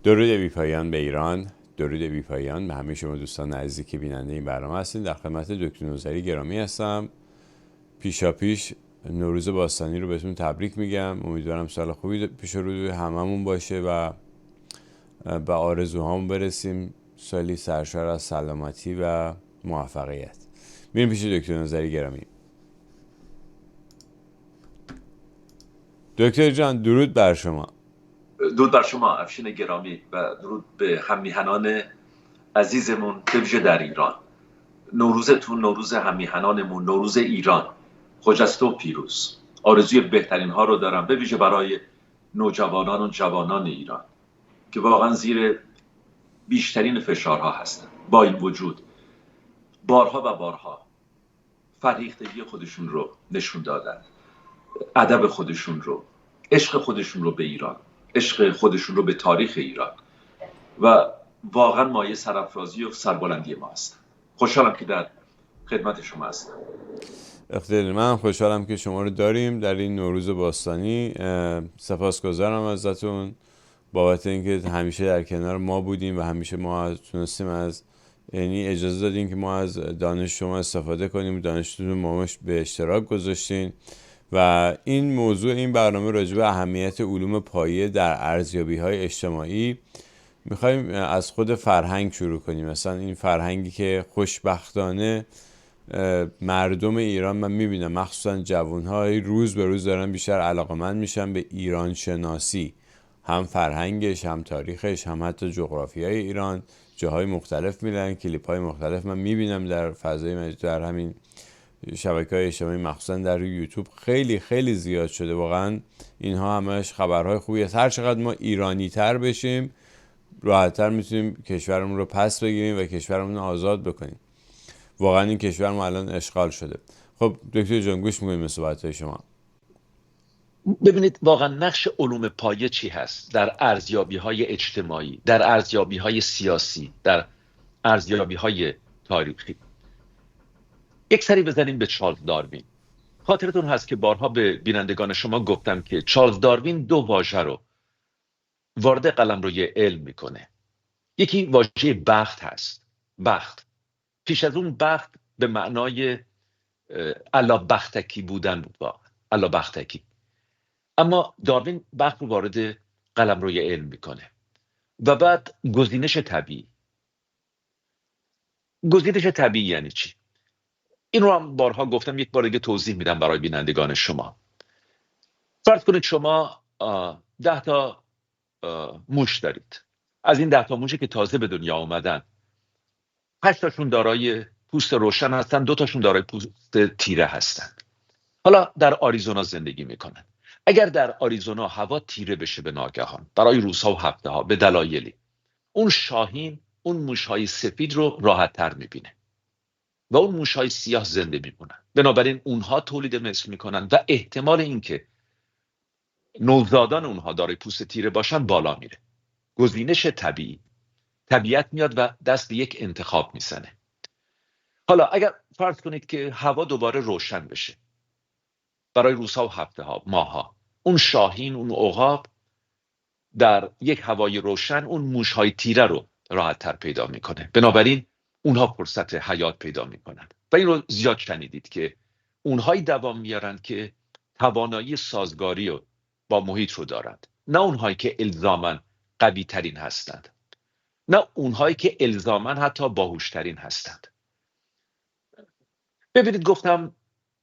درود بی پایان به ایران، درود بی پایان به همه شما دوستان عزیزی که بیننده این برنامه هستین. در خدمت دکتر نوذری گرامی هستم. پیشا پیش نوروز باستانی رو بهتون تبریک میگم. امیدوارم سال خوبی پیش روی هممون باشه و به آرزوهامون برسیم، سالی سرشار از سلامتی و موفقیت. میریم پیش دکتر نوذری گرامی. دکتر جان درود بر شما. درود بر شما افشین گرامی و درود به هممیهنان عزیزمون به ویژه در ایران. نوروزتون نوروز هممیهنانمون، نوروز ایران خجسته و پیروز. آرزوی بهترین ها رو دارم به ویژه برای نوجوانان و جوانان ایران که واقعا زیر بیشترین فشارها هستن. با این وجود بارها و بارها فرهیختگی خودشون رو نشون دادن، ادب خودشون رو، عشق خودشون رو به ایران، عشق خودشون رو به تاریخ ایران و واقعا مایه سرافرازی و سربلندی ما هستن. خوشحالم که در خدمت شما هستم. اختیار من خوشحالم که شما رو داریم در این نوروز باستانی. سپاسگزارم ازتون بابت اینکه همیشه در کنار ما بودیم و همیشه ما تونستیم یعنی اجازه دادین که ما از دانش شما استفاده کنیم، دانشتون ما به اشتراک گذاشتین و این موضوع این برنامه راجع به اهمیت علوم پایه در ارزیابی‌های اجتماعی. میخوایم از خود فرهنگ شروع کنیم. مثلا این فرهنگی که خوشبختانه مردم ایران من میبینم مخصوصا جوان‌های روز به روز دارن بیشتر علاقمند میشن به ایران شناسی، هم فرهنگش، هم تاریخش، هم حتی جغرافیای ایران. جاهای مختلف میرن، کلیپ‌های مختلف من میبینم در فضای مجازی، در همین شبکه‌های اجتماعی مخصوصا در یوتیوب خیلی خیلی زیاد شده. واقعا اینها همش خبرهای خوبی است. هر چقدر ما ایرانی تر بشیم راحت‌تر میتونیم کشورمون رو پس بگیریم و کشورمون رو آزاد بکنیم. واقعا این کشور ما الان اشغال شده. خب دکتر جان گوش میکنیم به صحبت‌های شما. ببینید واقعا نقش علوم پایه چی هست در ارزیابی‌های اجتماعی، در ارزیابی‌های سیاسی، در ارزیابی‌های تاریخی. یک سری بزنیم به چارلز داروین. خاطرتون هست که بارها به بینندگان شما گفتم که چارلز داروین دو واژه رو وارد قلمروی علم میکنه. یکی واژه بخت هست. بخت. پیش از اون بخت به معنای الا بختکی بودن بود. واقعا الا بختکی. اما داروین بخت رو وارد قلمروی علم میکنه و بعد گزینش طبیعی. گزینش طبیعی یعنی چی؟ این رو هم بارها گفتم، یک بار دیگه توضیح میدم برای بینندگان شما. فرض کنید شما 10 تا موش دارید. از این 10 تا موشی که تازه به دنیا آمدن 8 تاشون دارای پوست روشن هستن، 2 تاشون دارای پوست تیره هستن. حالا در آریزونا زندگی میکنن. اگر در آریزونا هوا تیره بشه به ناگهان برای روزها و هفته ها به دلایلی، اون شاهین اون موشهای سفید رو راحت تر میبینه و اون موشهای سیاه زنده میمونن. بنابراین اونها تولید مثل میکنن و احتمال اینکه نوزادان اونها دارای پوست تیره باشن بالا میره. گزینش طبیعی. طبیعت میاد و دست به یک انتخاب میزنه. حالا اگر فرض کنید که هوا دوباره روشن بشه برای روزها و هفته ها، ماه ها، اون شاهین، اون عقاب در یک هوای روشن اون موشهای تیره رو راحت تر پیدا میکنه. بنابراین اونها فرصت حیات پیدا میکنن و این رو زیاد شنیدید که اونهایی دوام میارن که توانایی سازگاری رو با محیط رو دارند، نه اونهایی که الزاماً قوی ترین هستند، نه اونهایی که الزاماً حتی باهوشترین هستند. ببینید گفتم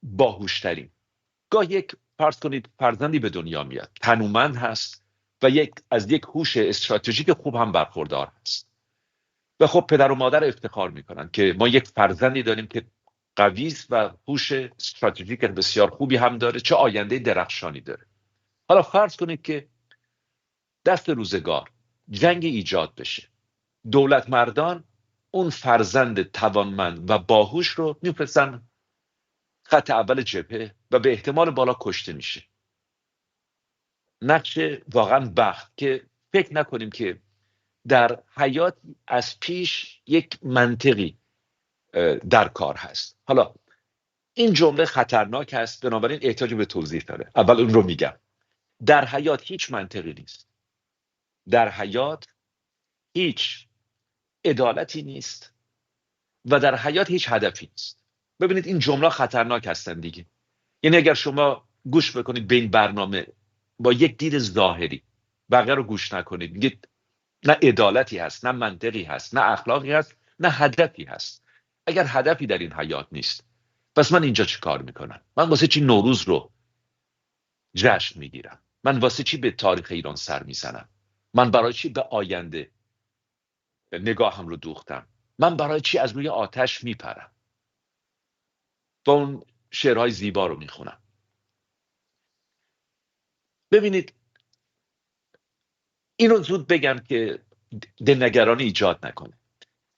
باهوشترین. گاه یک فرض کنید فرزندی به دنیا میاد، تنومند هست و از یک هوش استراتژیک خوب هم برخوردار هست و خب پدر و مادر افتخار میکنن که ما یک فرزندی داریم که قوی است و هوش استراتژیک بسیار خوبی هم داره، چه آینده درخشانی داره. حالا فرض کنید که دست روزگار جنگ ایجاد بشه، دولت مردان اون فرزند توانمند و باهوش رو میفرستن خط اول جبهه و به احتمال بالا کشته میشه. نقش واقعا بخت که فکر نکنیم که در حیات از پیش یک منطقی در کار هست. حالا این جمله خطرناک هست، بنابراین احتیاج به توضیح داره. اول اون رو میگم. در حیات هیچ منطقی نیست. در حیات هیچ عدالتی نیست و در حیات هیچ هدفی نیست. ببینید این جمله خطرناک هستن دیگه. یعنی اگر شما گوش بکنید به این برنامه با یک دید ظاهری، بقیه رو گوش نکنید، میگید نه عدالتی هست، نه منطقی هست، نه اخلاقی هست، نه هدفی هست. اگر هدفی در این حیات نیست، پس من اینجا چی کار میکنم؟ من واسه چی نوروز رو جشن میگیرم؟ من واسه چی به تاریخ ایران سر میزنم؟ من برای چی به آینده نگاهم رو دوختم؟ من برای چی از روی آتش میپرم و اون شعرهای زیبا رو میخونم؟ ببینید اینو زود بگم که دلنگرانی ایجاد نکنه.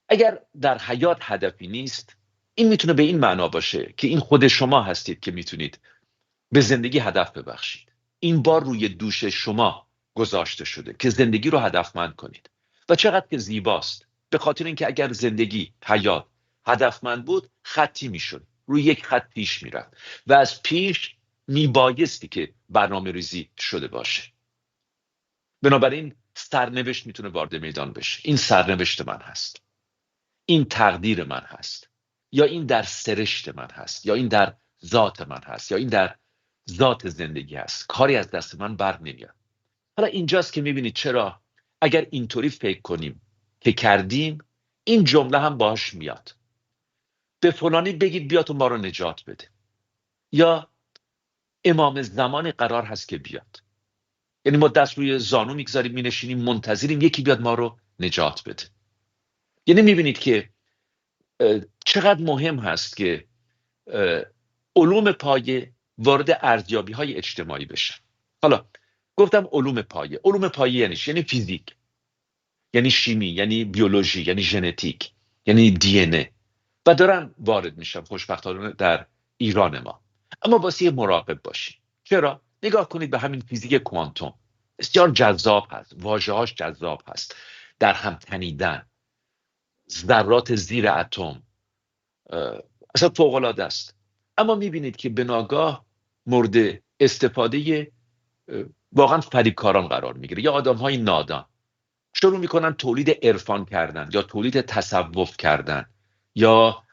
اگر در حیات هدفی نیست، این میتونه به این معنا باشه که این خود شما هستید که میتونید به زندگی هدف ببخشید. این بار روی دوش شما گذاشته شده که زندگی رو هدفمند کنید. و چقدر که زیباست، به خاطر اینکه اگر زندگی، حیات هدفمند بود، خطی میشد، روی یک خط پیش میرفت و از پیش میبایستی که برنامه ریزی شده باشه. بنابراین سرنوشت میتونه وارد میدان بشه. این سرنوشت من هست، این تقدیر من هست، یا این در سرشت من هست، یا این در ذات من هست، یا این در ذات زندگی هست. کاری از دست من بر نمیاد. حالا اینجاست که میبینید چرا اگر اینطوری فکر کنیم که کردیم، این جمله هم باش میاد. به فلانی بگید بیا تو ما رو نجات بده، یا امام زمان قرار هست که بیاد. یعنی ما دست روی زانو میگذاریم، مینشینیم منتظریم یکی بیاد ما رو نجات بده. یعنی میبینید که چقدر مهم هست که علوم پایه وارد ارزیابی های اجتماعی بشن. حالا گفتم علوم پایه یعنی چی؟ یعنی فیزیک، یعنی شیمی، یعنی بیولوژی، یعنی ژنتیک، یعنی دی ان ای. و دارن وارد میشن خوشبختانه در ایران ما. اما واسه مراقب باشید. چرا؟ نگاه کنید به همین فیزیک کوانتوم، بسیار جذاب هست، واژه‌هاش جذاب هست، در هم تنیدن، ذرات زیر اتم، اصلا فوق‌العاده است. اما میبینید که به ناگاه مورد استفاده واقعا فریبکاران قرار میگیره، یا آدم‌های نادان شروع میکنن تولید عرفان کردن، یا تولید تصوف کردن، یا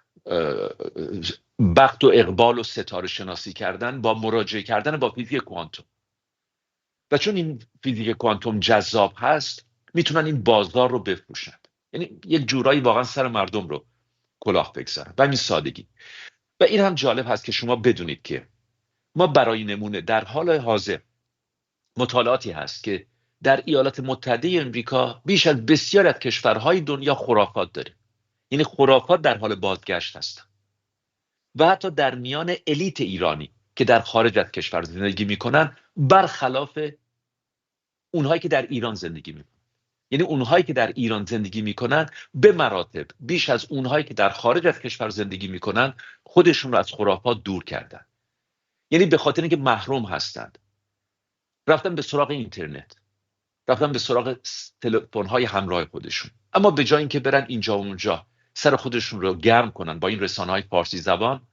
بخت و اقبال و ستاره شناسی کردن با مراجعه کردن با فیزیک کوانتوم. و چون این فیزیک کوانتوم جذاب هست، میتونن این بازار رو بفروشن. یعنی یک جورایی واقعا سر مردم رو کلاه بگذارن و همین سادگی. و این هم جالب هست که شما بدونید که ما برای نمونه در حال حاضر مطالعاتی هست که در ایالات متحده امریکا بیش از بسیار از کشورهای دنیا خرافات داره. یعنی خرافات در حال بازگشت هستن. و حتی در میان الیت ایرانی که در خارج از کشور زندگی میکنن، برخلاف اونهایی که در ایران زندگی میکنن. یعنی اونهایی که در ایران زندگی میکنن به مراتب بیش از اونهایی که در خارج از کشور زندگی میکنن خودشون رو از خرافات دور کردن. یعنی به خاطر اینکه محروم هستند، رفتن به سراغ اینترنت، رفتن به سراغ تلفن‌های همراه خودشون. اما به جای اینکه برن اینجا و اونجا سر خودشون رو گرم کنن با این رسانه‌های فارسی زبان،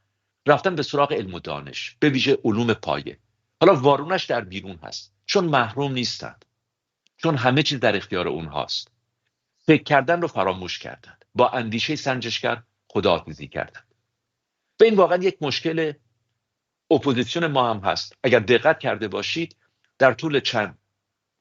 رفتن به سراغ علم و دانش، به ویژه علوم پایه. حالا وارونش در بیرون هست، چون محروم نیستند، چون همه چیز در اختیار اونهاست. فکر کردن رو فراموش کردند، با اندیشه سنجشگر خداحافظی کردند. و این واقعا یک مشکل اپوزیسیون ما هم هست. اگر دقت کرده باشید در طول چند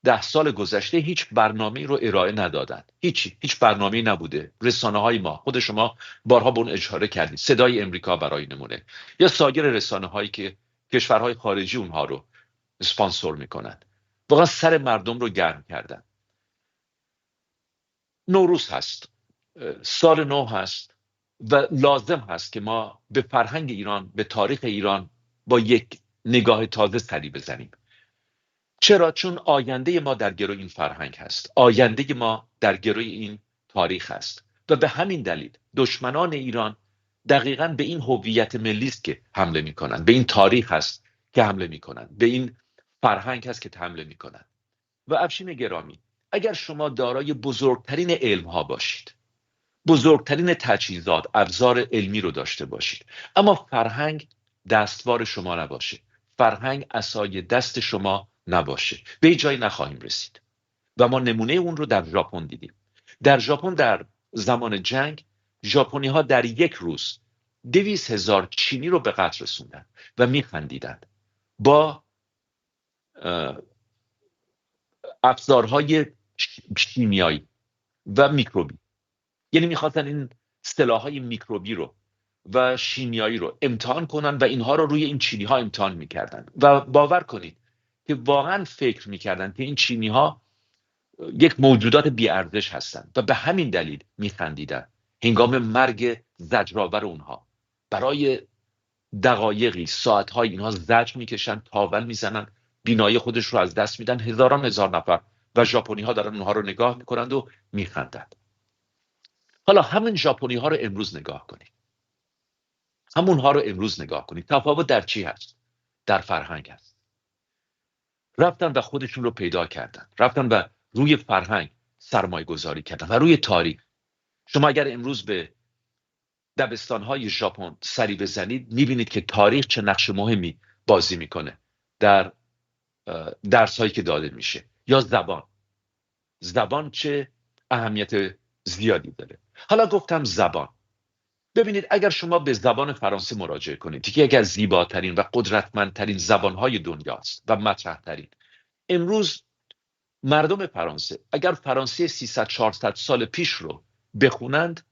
10 سال گذشته هیچ برنامه‌ای رو ارائه ندادند. هیچ برنامه‌ای نبوده. رسانه‌های ما، خود شما بارها به اون اشاره کردید، صدای امریکا برای نمونه، یا سایر رسانه‌هایی که کشورهای خارجی اونها رو اسپانسور میکنند، واقعا سر مردم رو گرم کردن. نوروز هست، سال نو هست و لازم هست که ما به فرهنگ ایران، به تاریخ ایران با یک نگاه تازه سری بزنیم. چرا؟ چون آینده ما در گروی این فرهنگ هست، آینده ما در گروی این تاریخ هست. و به همین دلیل دشمنان ایران دقیقاً به این هویت ملی است که حمله میکنن، به این تاریخ هست که حمله میکنن، به این فرهنگ هست که حمله میکنن. و افشین گرامی، اگر شما دارای بزرگترین علم ها باشید، بزرگترین تجهیزات، ابزار علمی رو داشته باشید، اما فرهنگ دستوار شما نباشه، فرهنگ عصای دست شما نباشه، به هیچ جایی نخواهیم رسید. و ما نمونه اون رو در ژاپن دیدیم. در ژاپن در زمان جنگ ژاپنی ها در یک روز 200,000 چینی رو به قتل رسوندن و میخندیدند با افزارهای شیمیایی و میکروبی. یعنی میخواستن این سلاحهای میکروبی رو و شیمیایی رو امتحان کنن و اینها رو روی این چینی ها امتحان میکردن و باور کنید که واقعا فکر میکردن که این چینی ها یک موجودات بی‌ارزش هستند و به همین دلیل میخندیدن هنگام مرگ زجرآور اونها. برای دقایقی ساعتهای اینها زجر میکشن، تاول میزنن، بینایی خودش رو از دست میدن، هزار نفر و ژاپنی ها دارن اونها رو نگاه میکنند و میخندند. حالا همین ژاپنی ها رو امروز نگاه کنید. همونها رو امروز نگاه کنید. تفاوت در چی هست؟ در فرهنگ هست. رفتن و خودشون رو پیدا کردن. رفتن و روی فرهنگ سرمایه گذاری کردن و روی تاریخ. شما اگر امروز به دبستان‌های ژاپن سری بزنید میبینید که تاریخ چه نقش مهمی بازی میکنه در درس‌هایی که داده میشه. یا زبان چه اهمیت زیادی داره. حالا گفتم زبان. ببینید اگر شما به زبان فرانسه مراجعه کنید که یکی از زیباترین و قدرتمندترین زبانهای دنیاست و مطرحترین، امروز مردم فرانسه اگر فرانسه 300-400 سال پیش رو بخونند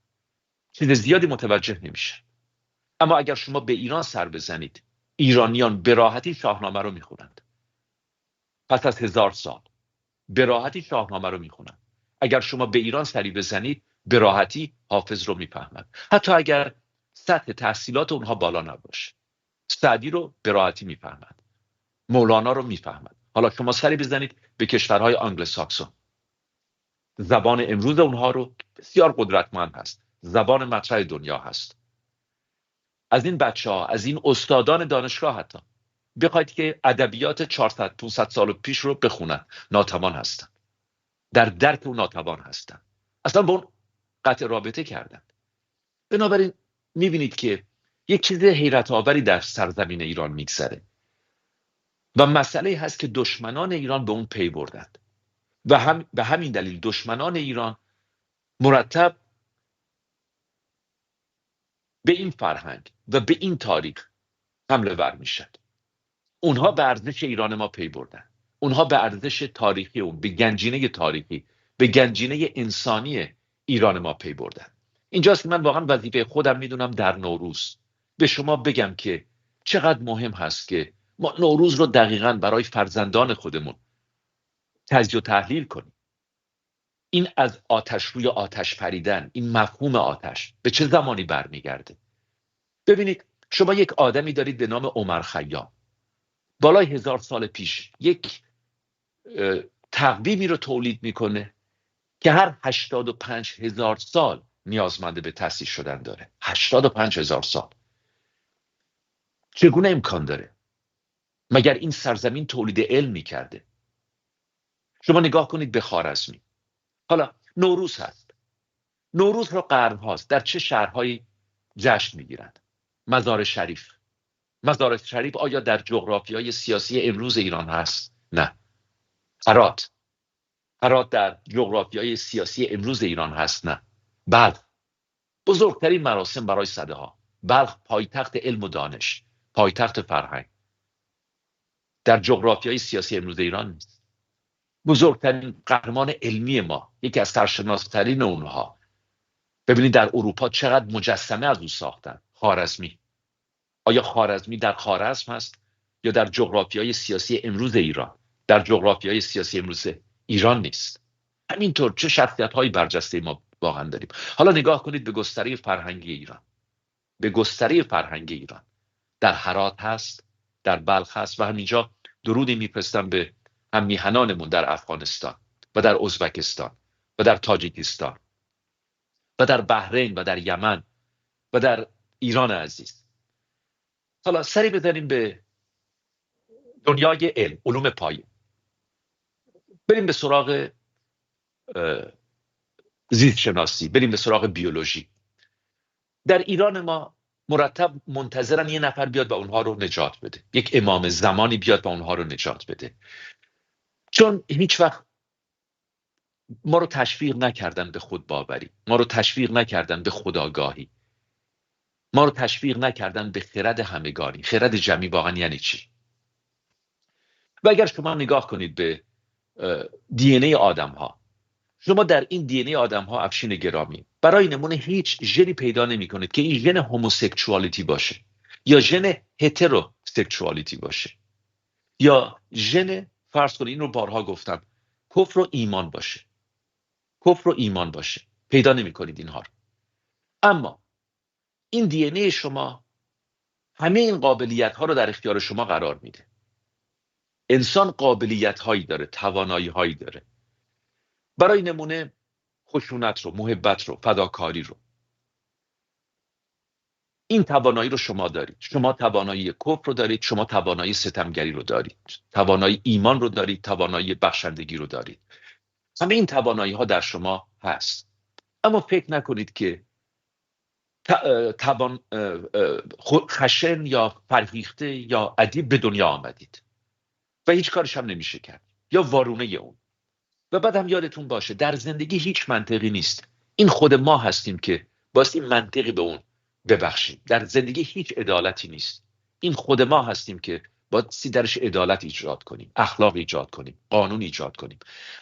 چیز زیادی متوجه نمیشه. اما اگر شما به ایران سر بزنید، ایرانیان به راحتی شاهنامه رو میخونند. پس از 1000 سال به راحتی شاهنامه رو میخونند. اگر شما به ایران سری بزنید به راحتی حافظ رو میفهمند. حتی اگر سطح تحصیلات اونها بالا نباشه، سعدی رو به راحتی میفهمند، مولانا رو میفهمند. حالا شما سری بزنید به کشورهای آنگلوساکسون، زبان امروز اونها رو بسیار قدرتمند هست، زبان مطرح دنیا هست. از این بچه‌ها، از این استادان دانشگاه حتی بخواید که ادبیات 400-500 سال پیش رو بخونن، ناتوان هستن، در درک اون ناتوان هستن، اصلا با اون قطع رابطه کردن. بنابراین میبینید که یک چیز حیرت آوری در سرزمین ایران میگذره و مسئله هست که دشمنان ایران به اون پی بردند و به همین دلیل دشمنان ایران مرتب به این فرهنگ و به این تاریخ حمله ور میشن. اونها به ارزش ایران ما پی بردن، اونها به ارزش تاریخی اون، به گنجینه تاریخی، به گنجینه انسانی ایران ما پی بردن. اینجاست که من واقعا وظیفه خودم میدونم در نوروز به شما بگم که چقدر مهم هست که ما نوروز رو دقیقاً برای فرزندان خودمون تجزیه و تحلیل کنیم. این از آتش روی آتش پریدن، این مفهوم آتش به چه زمانی برمیگرده؟ ببینید شما یک آدمی دارید به نام عمر خیام، بالای 1000 سال پیش یک تقویمی رو تولید میکنه که هر 85,000 سال نیازمنده به تأسیس شدن داره. 85,000 سال. چگونه امکان داره؟ مگر این سرزمین تولید علم میکرده؟ شما نگاه کنید به خوارزمی. حالا نوروز هست. نوروز را قرن هاست در چه شهرهایی جشن میگیرند؟ مزار شریف. مزار شریف آیا در جغرافیای سیاسی امروز ایران هست؟ نه. هرات در جغرافیای سیاسی امروز ایران هست؟ نه. بلخ بزرگترین مراسم برای سده ها. بلخ پایتخت علم و دانش، پایتخت فرهنگ، در جغرافیای سیاسی امروز ایران نیست. بزرگترین قهرمان علمی ما، یکی از سرشناسترین اونها، ببینید در اروپا چقدر مجسمه از او ساختن. خوارزمی. آیا خوارزمی در خوارزم هست یا در جغرافیای سیاسی امروز ایران؟ در جغرافیای سیاسی امروز ایران نیست. همینطور چه شخصیت‌هایی برجسته ما واقعا داریم. حالا نگاه کنید به گستره فرهنگی ایران. به گستره فرهنگی ایران در هرات هست، در بلخ هست و همینجا درودی میفرستم به هم میهنانمون در افغانستان و در ازبکستان و در تاجیکستان و در بحرین و در یمن و در ایران عزیز. حالا سری بزنیم به دنیای علم، علوم پایه. بریم به سراغ زیست شناسی، بریم به سراغ بیولوژی. در ایران ما مرتب منتظرن یه نفر بیاد و اونها رو نجات بده، یک امام زمانی بیاد و اونها رو نجات بده، چون هیچ وقت ما رو تشویق نکردن به خود باوری، ما رو تشویق نکردن به خودآگاهی، ما رو تشویق نکردن به خرد همگانی. خرد جمعی واقعا یعنی چی؟ و اگر شما نگاه کنید به دی ان ای آدم ها، شما در این دی ان ای آدم ها، افشین گرامی، برای نمونه هیچ ژنی پیدا نمی کنید که این ژن هوموسکسوالیتی باشه، یا ژن هتروسکسوالیتی باشه، یا ژن، فرض کنید این رو بارها گفتم، کفر و ایمان باشه. کفر و ایمان باشه، پیدا نمی کنید اینها رو. اما این دی ان ای شما همه این قابلیت ها رو در اختیار شما قرار میده. انسان قابلیت هایی داره، توانایی هایی داره. برای نمونه خشونت رو، محبت رو، فداکاری رو، این توانایی رو شما دارید. شما توانایی کفر رو دارید، شما توانایی ستمگری رو دارید، توانایی ایمان رو دارید، توانایی بخشندگی رو دارید. همه این توانایی ها در شما هست. اما فکر نکنید که توان خشن یا فرهیخته یا ادیب به دنیا آمدید و هیچ کارش هم نمیشه کرد، یا وارونه اون. و بعد هم یادتون باشه در زندگی هیچ منطقی نیست. این خود ما هستیم که باستی منطقی به اون ببخشیم. در زندگی هیچ عدالتی نیست. این خود ما هستیم که باستی درش عدالت ایجاد کنیم، اخلاق ایجاد کنیم، قانون ایجاد کنیم.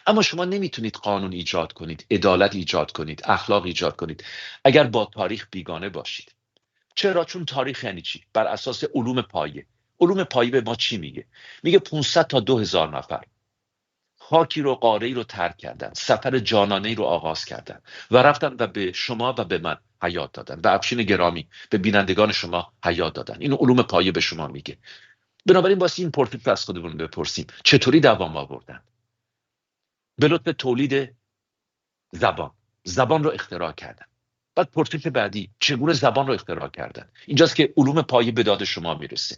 اما شما نمیتونید قانون ایجاد کنید، عدالت ایجاد کنید، اخلاق ایجاد کنید اگر با تاریخ بیگانه باشید. چرا؟ چون تاریخ یعنی چی؟ بر اساس علوم پایه. علوم پایه به ما چی میگه؟ میگه 500 تا 2000 نفر خاکی رو، قاره‌ای رو ترک کردن، سفر جانانه‌ای رو آغاز کردن و رفتن و به شما و به من حیات دادن، و افشین گرامی به بینندگان شما حیات دادن. این علوم پایه به شما میگه. بنابراین واسه این پرسش از خودمون بپرسیم چطوری دوام آوردن؟ به لطف تولید زبان رو اختراع کردن. بعد پرسش بعدی، چگونه زبان رو اختراع کردن؟ اینجاست که علوم پایه به داد شما میرسه.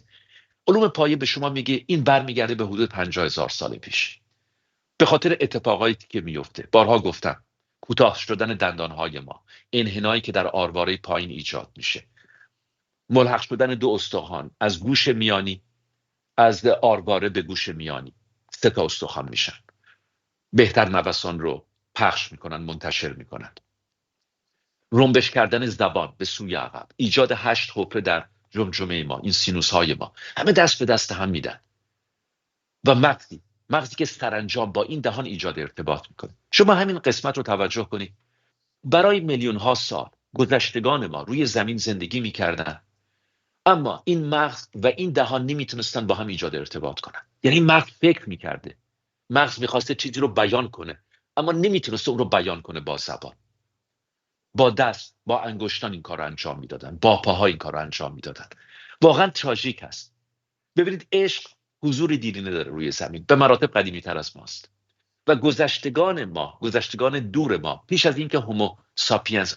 علوم پایه به شما میگه این برمیگرده به حدود 50,000 سال پیش، به خاطر اتفاقایی که میفته. بارها گفتم، کوتاه شدن دندانهای ما، انحنایی که در آرواره پایین ایجاد میشه، ملحق شدن دو استخوان از گوش میانی، از آرواره به گوش میانی 3 تا استخوان میشن، بهتر نوسان رو پخش میکنن، منتشر میکنن. رنبش کردن زبان به سوی عقب، ایجاد 8 حفره در جمجمه ما، این سینوس های ما، همه دست به دست هم میدن. و مغزی که سرانجام با این دهان ایجاد ارتباط میکنه. شما همین قسمت رو توجه کنید. برای میلیون ها سال گذشتگان ما روی زمین زندگی میکردن، اما این مغز و این دهان نمیتونستن با هم ایجاد ارتباط کنن. یعنی مغز فکر میکرده، مغز میخواسته چیزی رو بیان کنه، اما نمیتونسته اون رو بیان کنه با زبان. با دست، با انگشتان این کار رو انجام میدادن، با پاها این کار رو انجام میدادن. واقعا تراژیک است. ببینید عشق حضور دیرینه داره روی زمین، به مراتب قدیمی تر از ماست. و گذشتگان دور ما، پیش از اینکه هومو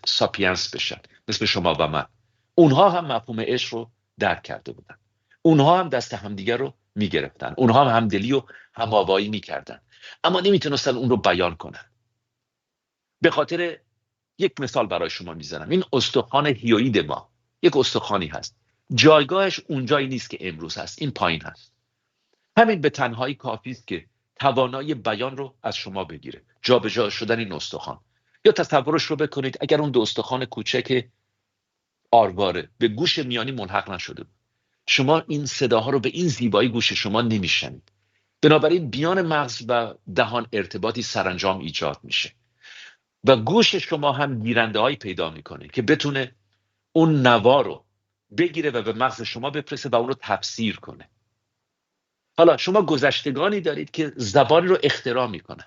ساپینس بشن، مثل شما و من، اونها هم مفهوم عشق رو درک کرده بودن. اونها هم دست همدیگر رو میگرفتن، اونها هم همدلی و هماوایی میکردن، اما نمیتونستن اون رو بیان کنن. به خاطر یک مثال برای شما میزنم. این استخوان هیوئید ما یک استخوانی هست، جایگاهش اونجایی نیست که امروز هست، این پایین هست. همین به تنهایی کافی است که توانایی بیان رو از شما بگیره، جابجا شدن این استخوان. یا تصورش رو بکنید اگر اون 2 استخوان کوچک آرواره به گوش میانی ملحق نشده بود، شما این صداها رو به این زیبایی گوش شما نمیشنید. بنابراین بیان مغز و دهان ارتباطی سرانجام ایجاد میشه و گوش شما هم گیرنده هایی پیدا میکنه که بتونه اون نوا رو بگیره و به مغز شما بفرسته و اون رو تفسیر کنه. حالا شما گذشتگانی دارید که زبانی رو اختراع میکنن.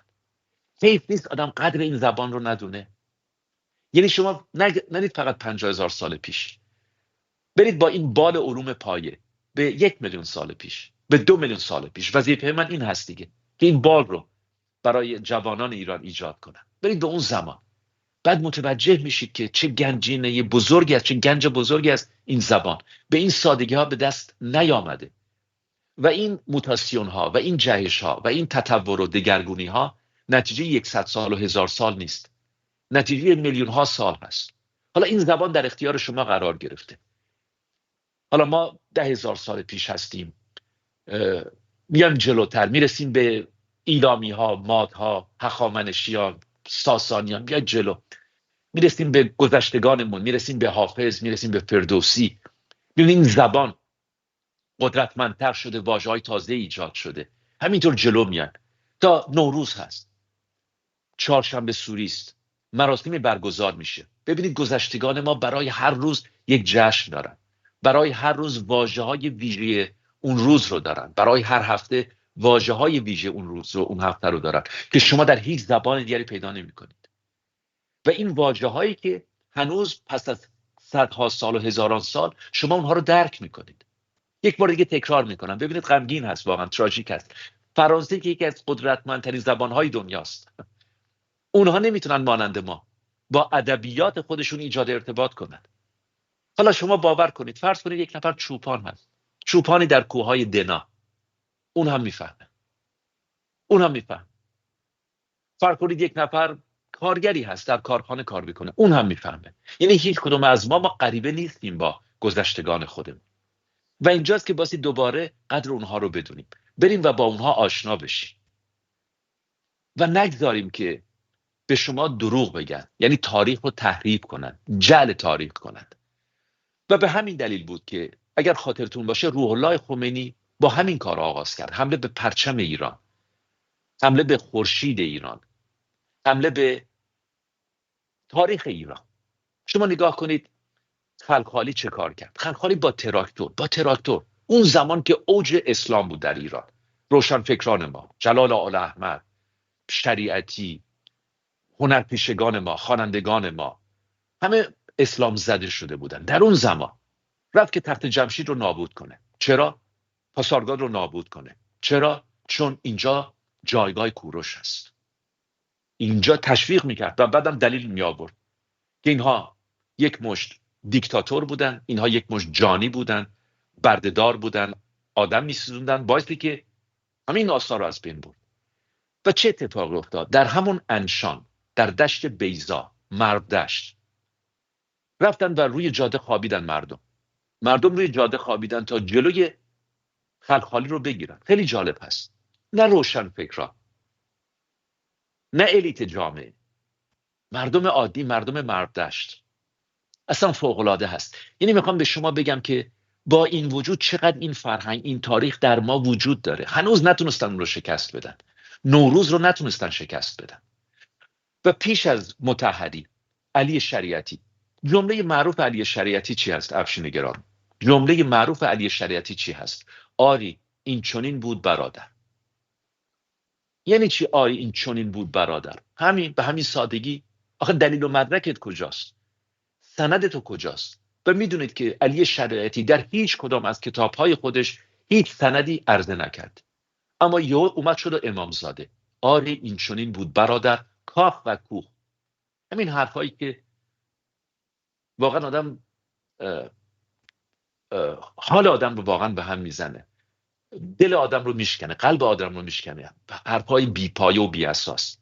حیف نیست آدم قدر این زبان رو ندونه؟ یعنی شما نرید فقط 50,000 سال پیش، برید با این بال علوم پایه به 1,000,000 سال پیش، به 2,000,000 سال پیش. وظیفه من این هست دیگه که این بال رو برای جوانان ایران ایجاد کنم. برید به اون زمان، بعد متوجه میشید که چه گنجینه بزرگی است، چه گنج بزرگی است این زبان. به این سادگی ها به دست نیامده و این موتاسیون ها و این جهش ها و این تطور و دگرگونی ها نتیجه 100 سال و 1000 سال نیست، نتیجه میلیون ها سال هست. حالا این زبان در اختیار شما قرار گرفته. حالا ما 10,000 سال پیش هستیم، میایم جلوتر، میرسیم به ایلامی ها، ماد ها، هخامنشیان، ساسانیان، بیاید جلو. میرسیم به گذشتگانمون، میرسیم به حافظ، میرسیم به فردوسی. ببینید زبان قدرتمندتر شده، واژه‌های تازه ایجاد شده، همینطور جلو میان. تا نوروز هست، چهارشنبه سوری است، مراسمی برگزار میشه. ببینید گذشتگان ما برای هر روز یک جشن دارن، برای هر روز واژه‌های ویژه اون روز رو دارن، برای هر هفته واژه‌های ویژه اون روز رو، اون هفته رو دارن که شما در هیچ زبان دیگری پیدا نمی‌کنید. و این واژه‌هایی که هنوز پس از صدها سال و هزاران سال شما اونها رو درک می‌کنید. یک بار دیگه تکرار می‌کنم، ببینید غمگین هست، واقعا تراژیک هست. فرانسه که یکی از قدرتمندترین زبان‌های دنیاست، اونها نمیتونن مانند ما با ادبیات خودشون ایجاد ارتباط کنند. حالا شما باور کنید، فرض کنید یک نفر چوپان هست، چوپانی در کوههای دنا، اون هم میفهمه، اون هم میفهمه. فرض کنید یک نفر کارگری هست، در کارخانه کار میکنه، اون هم میفهمه. یعنی هیچ کدوم از ما غریبه نیستیم با گذشتگان خودمون. و اینجاست که باسی دوباره قدر اونها رو بدونیم، بریم و با اونها آشنا بشیم و نگذاریم که به شما دروغ بگن، یعنی تاریخ رو تحریف کنن، جعل تاریخ کنن. و به همین دلیل بود که اگر خاطرتون باشه روح الله خمینی با همین کار آغاز کرد، حمله به پرچم ایران، حمله به خورشید ایران، حمله به تاریخ ایران. شما نگاه کنید خلخالی چه کار کرد. خلخالی با تراکتور اون زمان که اوج اسلام بود در ایران، روشنفکران ما، جلال آل احمد، شریعتی، هنرپیشگان ما، خوانندگان ما، همه اسلام زده شده بودن. در اون زمان رفت که تخت جمشید رو نابود کنه. چرا؟ پاسارگاد رو نابود کنه. چرا؟ چون اینجا جایگاه کوروش هست. اینجا تشویق میکرد و بعدم دلیل می آورد که اینها یک مشت دیکتاتور بودن، اینها یک مشت جانی بودن، بردهدار بودن، آدم میسوزوندن، باعثی که همین آثار رو از بین برد. و چه اتفاقی افتاد؟ در همون انشان، در دشت بیضا، مرد دشت، رفتن و روی جاده خوابیدن. مردم روی جاده خوابیدن تا جلوی خلخالی رو بگیرن. خیلی جالب هست. نه روشن فکران، نه الیت جامعه، مردم عادی، مردم مرد دشت. اصلا فوق‌العاده هست. یعنی میخوام به شما بگم که با این وجود چقدر این فرهنگ، این تاریخ در ما وجود داره. هنوز نتونستن اون رو شکست بدن. نوروز رو نتونستن شکست بدن. و پیش از مطهری، علی شریعتی، جمله معروف علی شریعتی چی هست؟ افشین گرامی، جمله معروف علی شریعتی چی هست؟ آری این چنین بود برادر. یعنی چی آری این چنین بود برادر؟ همین، به همین سادگی. آخه دلیل و مدرکت کجاست؟ سند تو کجاست؟ و میدونید که علی شریعتی در هیچ کدام از کتابهای خودش هیچ سندی عرضه نکرد، اما یهو اومد شد امامزاده. آری این چنین بود برادر، کاخ و کوه. همین حرفایی که واقعا آدم حال آدم رو واقعا به هم میزنه، دل آدم رو میشکنه، قلب آدم رو میشکنه. حرفای بی پایه و بی اساس.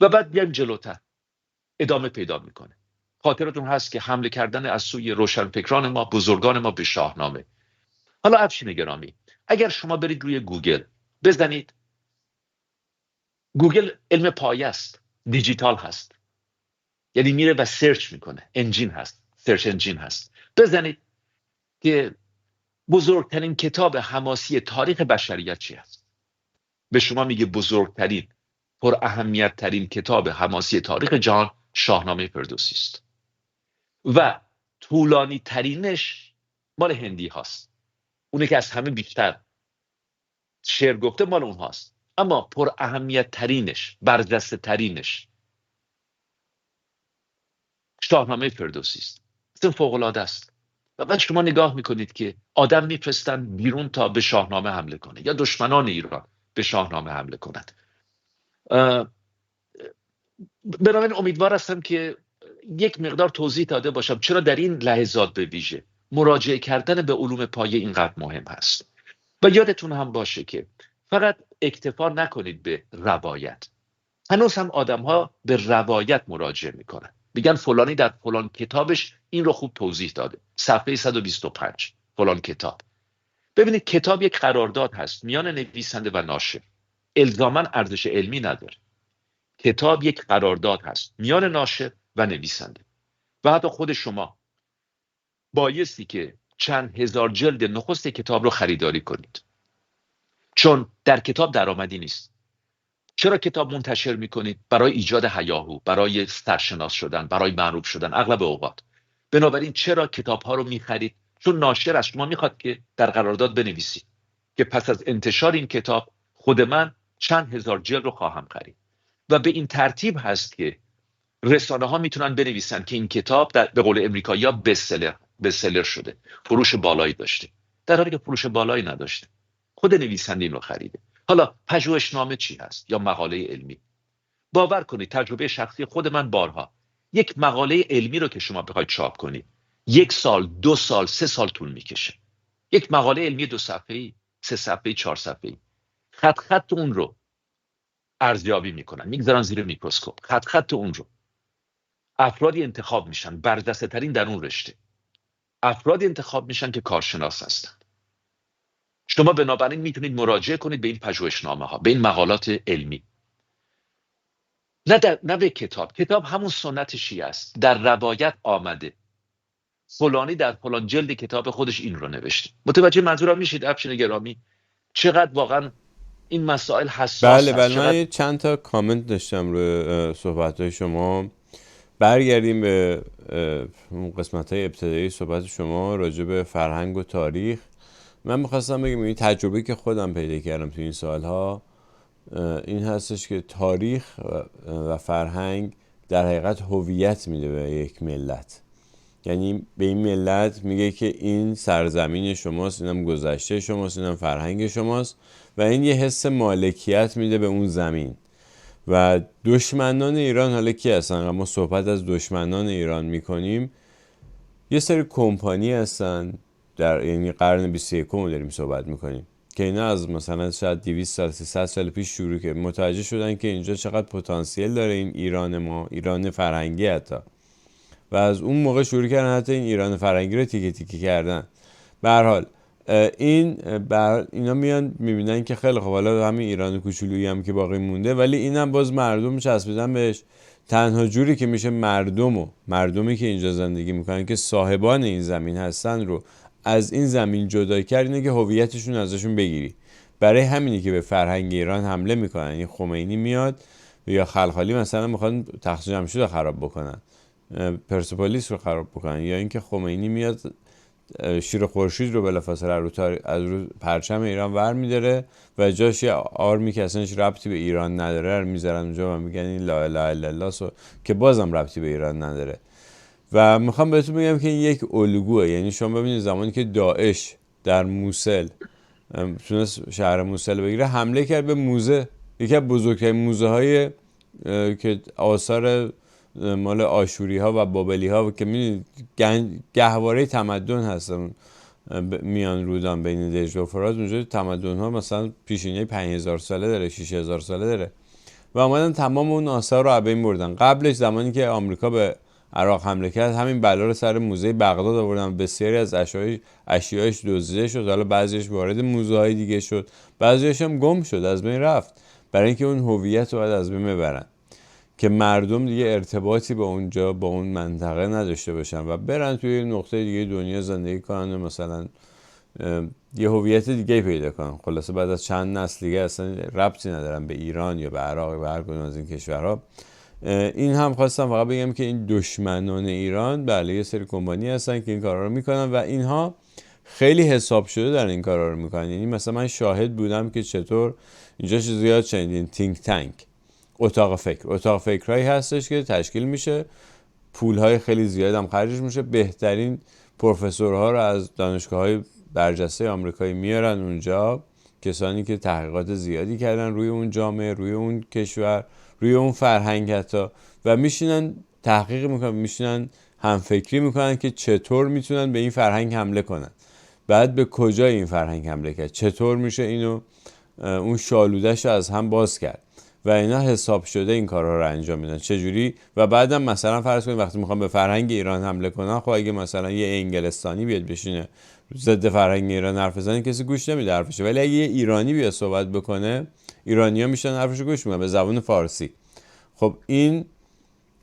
و بعد بیایم جلوتر، ادامه پیدا میکنه. خاطرتون هست که حمله کردن از سوی روشنفکران ما، بزرگان ما به شاهنامه. حالا افشین گرامی، اگر شما برید روی گوگل بزنید، گوگل علم پایه است، دیجیتال هست، یعنی میره و سرچ میکنه، انجین هست، سرچ انجین هست. بزنید که بزرگترین کتاب حماسی تاریخ بشریت چی است. به شما میگه بزرگترین، پر اهمیت ترین کتاب حماسی تاریخ جهان شاهنامه فردوسی است و طولانی ترینش مال هندی هاست. اونه که از همه بیشتر شعر گفته مال اون هاست، اما پر اهمیت ترینش، برجسته ترینش شاهنامه فردوسی است. اصلا فوق العاده است. و بعد شما نگاه میکنید که آدم میفرستن بیرون تا به شاهنامه حمله کنه، یا دشمنان ایران به شاهنامه حمله کنند. بنابراین امیدوار هستم که یک مقدار توضیح داده باشم چرا در این لحظات به ویژه مراجعه کردن به علوم پایه اینقدر مهم هست. و یادتون هم باشه که فقط اکتفا نکنید به روایت. هنوز هم آدم ها به روایت مراجعه میکنن، میگن فلانی در فلان کتابش این رو خوب توضیح داده، صفحه 125 فلان کتاب. ببینید کتاب یک قرارداد هست میان نویسنده و ناشر، الزاما ارزش علمی نداره. کتاب یک قرارداد هست میان ناشر و نویسنده و حتی خود شما بایستی که چند هزار جلد نخست کتاب رو خریداری کنید، چون در کتاب درآمدی نیست. چرا کتاب منتشر میکنید؟ برای ایجاد هیاهو، برای سرشناس شدن، برای معروف شدن اغلب اوقات. بنابراین چرا کتاب ها رو میخرید؟ چون ناشر از شما میخواد که در قرارداد بنویسید که پس از انتشار این کتاب خود من چند هزار جلد رو خواهم خرید. و به این هست که رسانه ها میتونن بنویسن که این کتاب به قول امریکایی‌ها بستسلر شده، فروش بالایی داشته، در حالی که فروش بالایی نداشته. خود نویسنده این رو خریده. حالا پژوهشنامه چی هست یا مقاله علمی؟ باور کنید تجربه شخصی خود من بارها یک مقاله علمی رو که شما بخواید چاپ کنید 1 سال، 2 سال، 3 سال طول میکشه. یک مقاله علمی 2 صفحه‌ای، 3 صفحه‌ای، 4 صفحه‌ای. خط اون رو ارزیابی میکنن، میگذارن زیر میکروسکوپ. خط اون رو افرادی انتخاب میشن برجسته ترین در اون رشته، افرادی انتخاب میشن که کارشناس هستن. شما بنابراین میتونید مراجعه کنید به این پژوهشنامه ها، به این مقالات علمی، نه به کتاب. کتاب همون سنت شیعه است. در روایت آمده فلانی در فلان جلد کتاب خودش این رو نوشته. متوجه منظورم میشید افشین گرامی؟ چقدر واقعا این مسائل حساس بله هست. بله، من چقدر یه چند تا کامنت داشتم روی صحبت‌های شما. برگردیم به قسمت‌های ابتدایی صحبت شما راجع به فرهنگ و تاریخ. من می‌خواستم بگم این تجربه که خودم پیدا کردم تو این سالها این هستش که تاریخ و فرهنگ در حقیقت هویت میده به یک ملت. یعنی به این ملت میگه که این سرزمین شماست، اینم گذشته شماست، اینم فرهنگ شماست و این یه حس مالکیت میده به اون زمین. و دشمنان ایران حالا کی هستن؟ ما صحبت از دشمنان ایران میکنیم، یه سری کمپانی هستن در یعنی قرن 21 داریم صحبت میکنیم که اینا از مثلا شاید 200 سال 300 سال پیش شروع که متوجه شدن که اینجا چقدر پتانسیل داره این ایران ما، ایران فرهنگی حتی، و از اون موقع شروع کردن حتی این ایران فرهنگی رو تیکه تیکه کردن. به هر حال اینا میان میبینن که خیلی خب حالا همین ایران کوچولویی هم که باقی مونده، ولی اینم باز مردم چسبیدن بهش. تنها جوری که میشه مردمی که اینجا زندگی میکنن که صاحبان این زمین هستن رو از این زمین جدا کرد اینه که هویتشون ازشون بگیری. برای همینی که به فرهنگ ایران حمله میکنن. این خمینی میاد یا خلخالی مثلا میخوان تخت جمشید رو خراب بکنن، پرسپولیس رو خراب بکنن، یا اینکه خمینی میاد شیر خورشید رو بلافاصله از رو پرچم ایران ور میداره و جاش یه آرمی که اصلا ربطی به ایران نداره رو میذارن اونجا و میگن این لا اله الا الله که بازم ربطی به ایران نداره. و میخوام بهتون بگم که این یک الگوه. یعنی شما ببینید زمانی که داعش در موسل تونست شهر موسل بگیره، حمله کرد به موزه، یکی از بزرگترین موزه های که آثار مال آشوری ها و بابلی ها که میدونید گهواره تمدن هستن میان رودان بین دجله و فرات. اونجا تمدن ها مثلا پیشینه 5000 ساله داره، 6000 ساله داره و آمدن تمام اون آثار رو از بین بردن. قبلش زمانی که آمریکا به عراق حمله کرد همین بلا رو سر موزه بغداد آوردن، بسیاری از اشیایش دزدیده شد، حالا بعضیش وارد موزه های دیگه شد، بعضیش هم گم شد، از بین رفت، برای اینکه اون هویت رو باید از بین ببرن که مردم دیگه ارتباطی با اونجا با اون منطقه نداشته باشن و برن توی نقطه دیگه دنیا زندگی کنن و مثلا یه هویت دیگه پیدا کنن. خلاصه بعد از چند نسل دیگه اصلا ربطی ندارن به ایران یا به عراق یا به هر کدوم از این کشورها. این هم خواستم فقط بگم که این دشمنان ایران بله یه سری کمپانی هستن که این کارا رو میکنن و اینها خیلی حساب شده در این کارا رو میکنن. یعنی مثلا من شاهد بودم که چطور اینجا زیاد شنیدین تینک تانک، اتاق فکرهایی هستش که تشکیل میشه، پولهای خیلی زیاد هم خرجش میشه، بهترین پروفسورها رو از دانشگاه‌های برجسته آمریکایی میارن اونجا، کسانی که تحقیقات زیادی کردن روی اون جامعه، روی اون کشور، روی اون فرهنگ حتی، و میشینن تحقیق میکنن، میشینن همفکری میکنن که چطور میتونن به این فرهنگ حمله کنن، بعد به کجای این فرهنگ حمله کرد، چطور میشه اینو اون شالوده‌شو از هم باز کرد و اینا حساب شده این کارها رو انجام میدن چجوری. و بعدم مثلا فرض کنید وقتی میخوام به فرهنگ ایران حمله کنن، خب اگه مثلا یه انگلستانی بیاد بشینه ضد فرهنگ ایران حرف بزنه کسی گوش نمیده حرفش، ولی اگه یه ایرانی بیاد صحبت بکنه ایرانی‌ها میشن حرفشو گوش میدن به زبان فارسی. خب این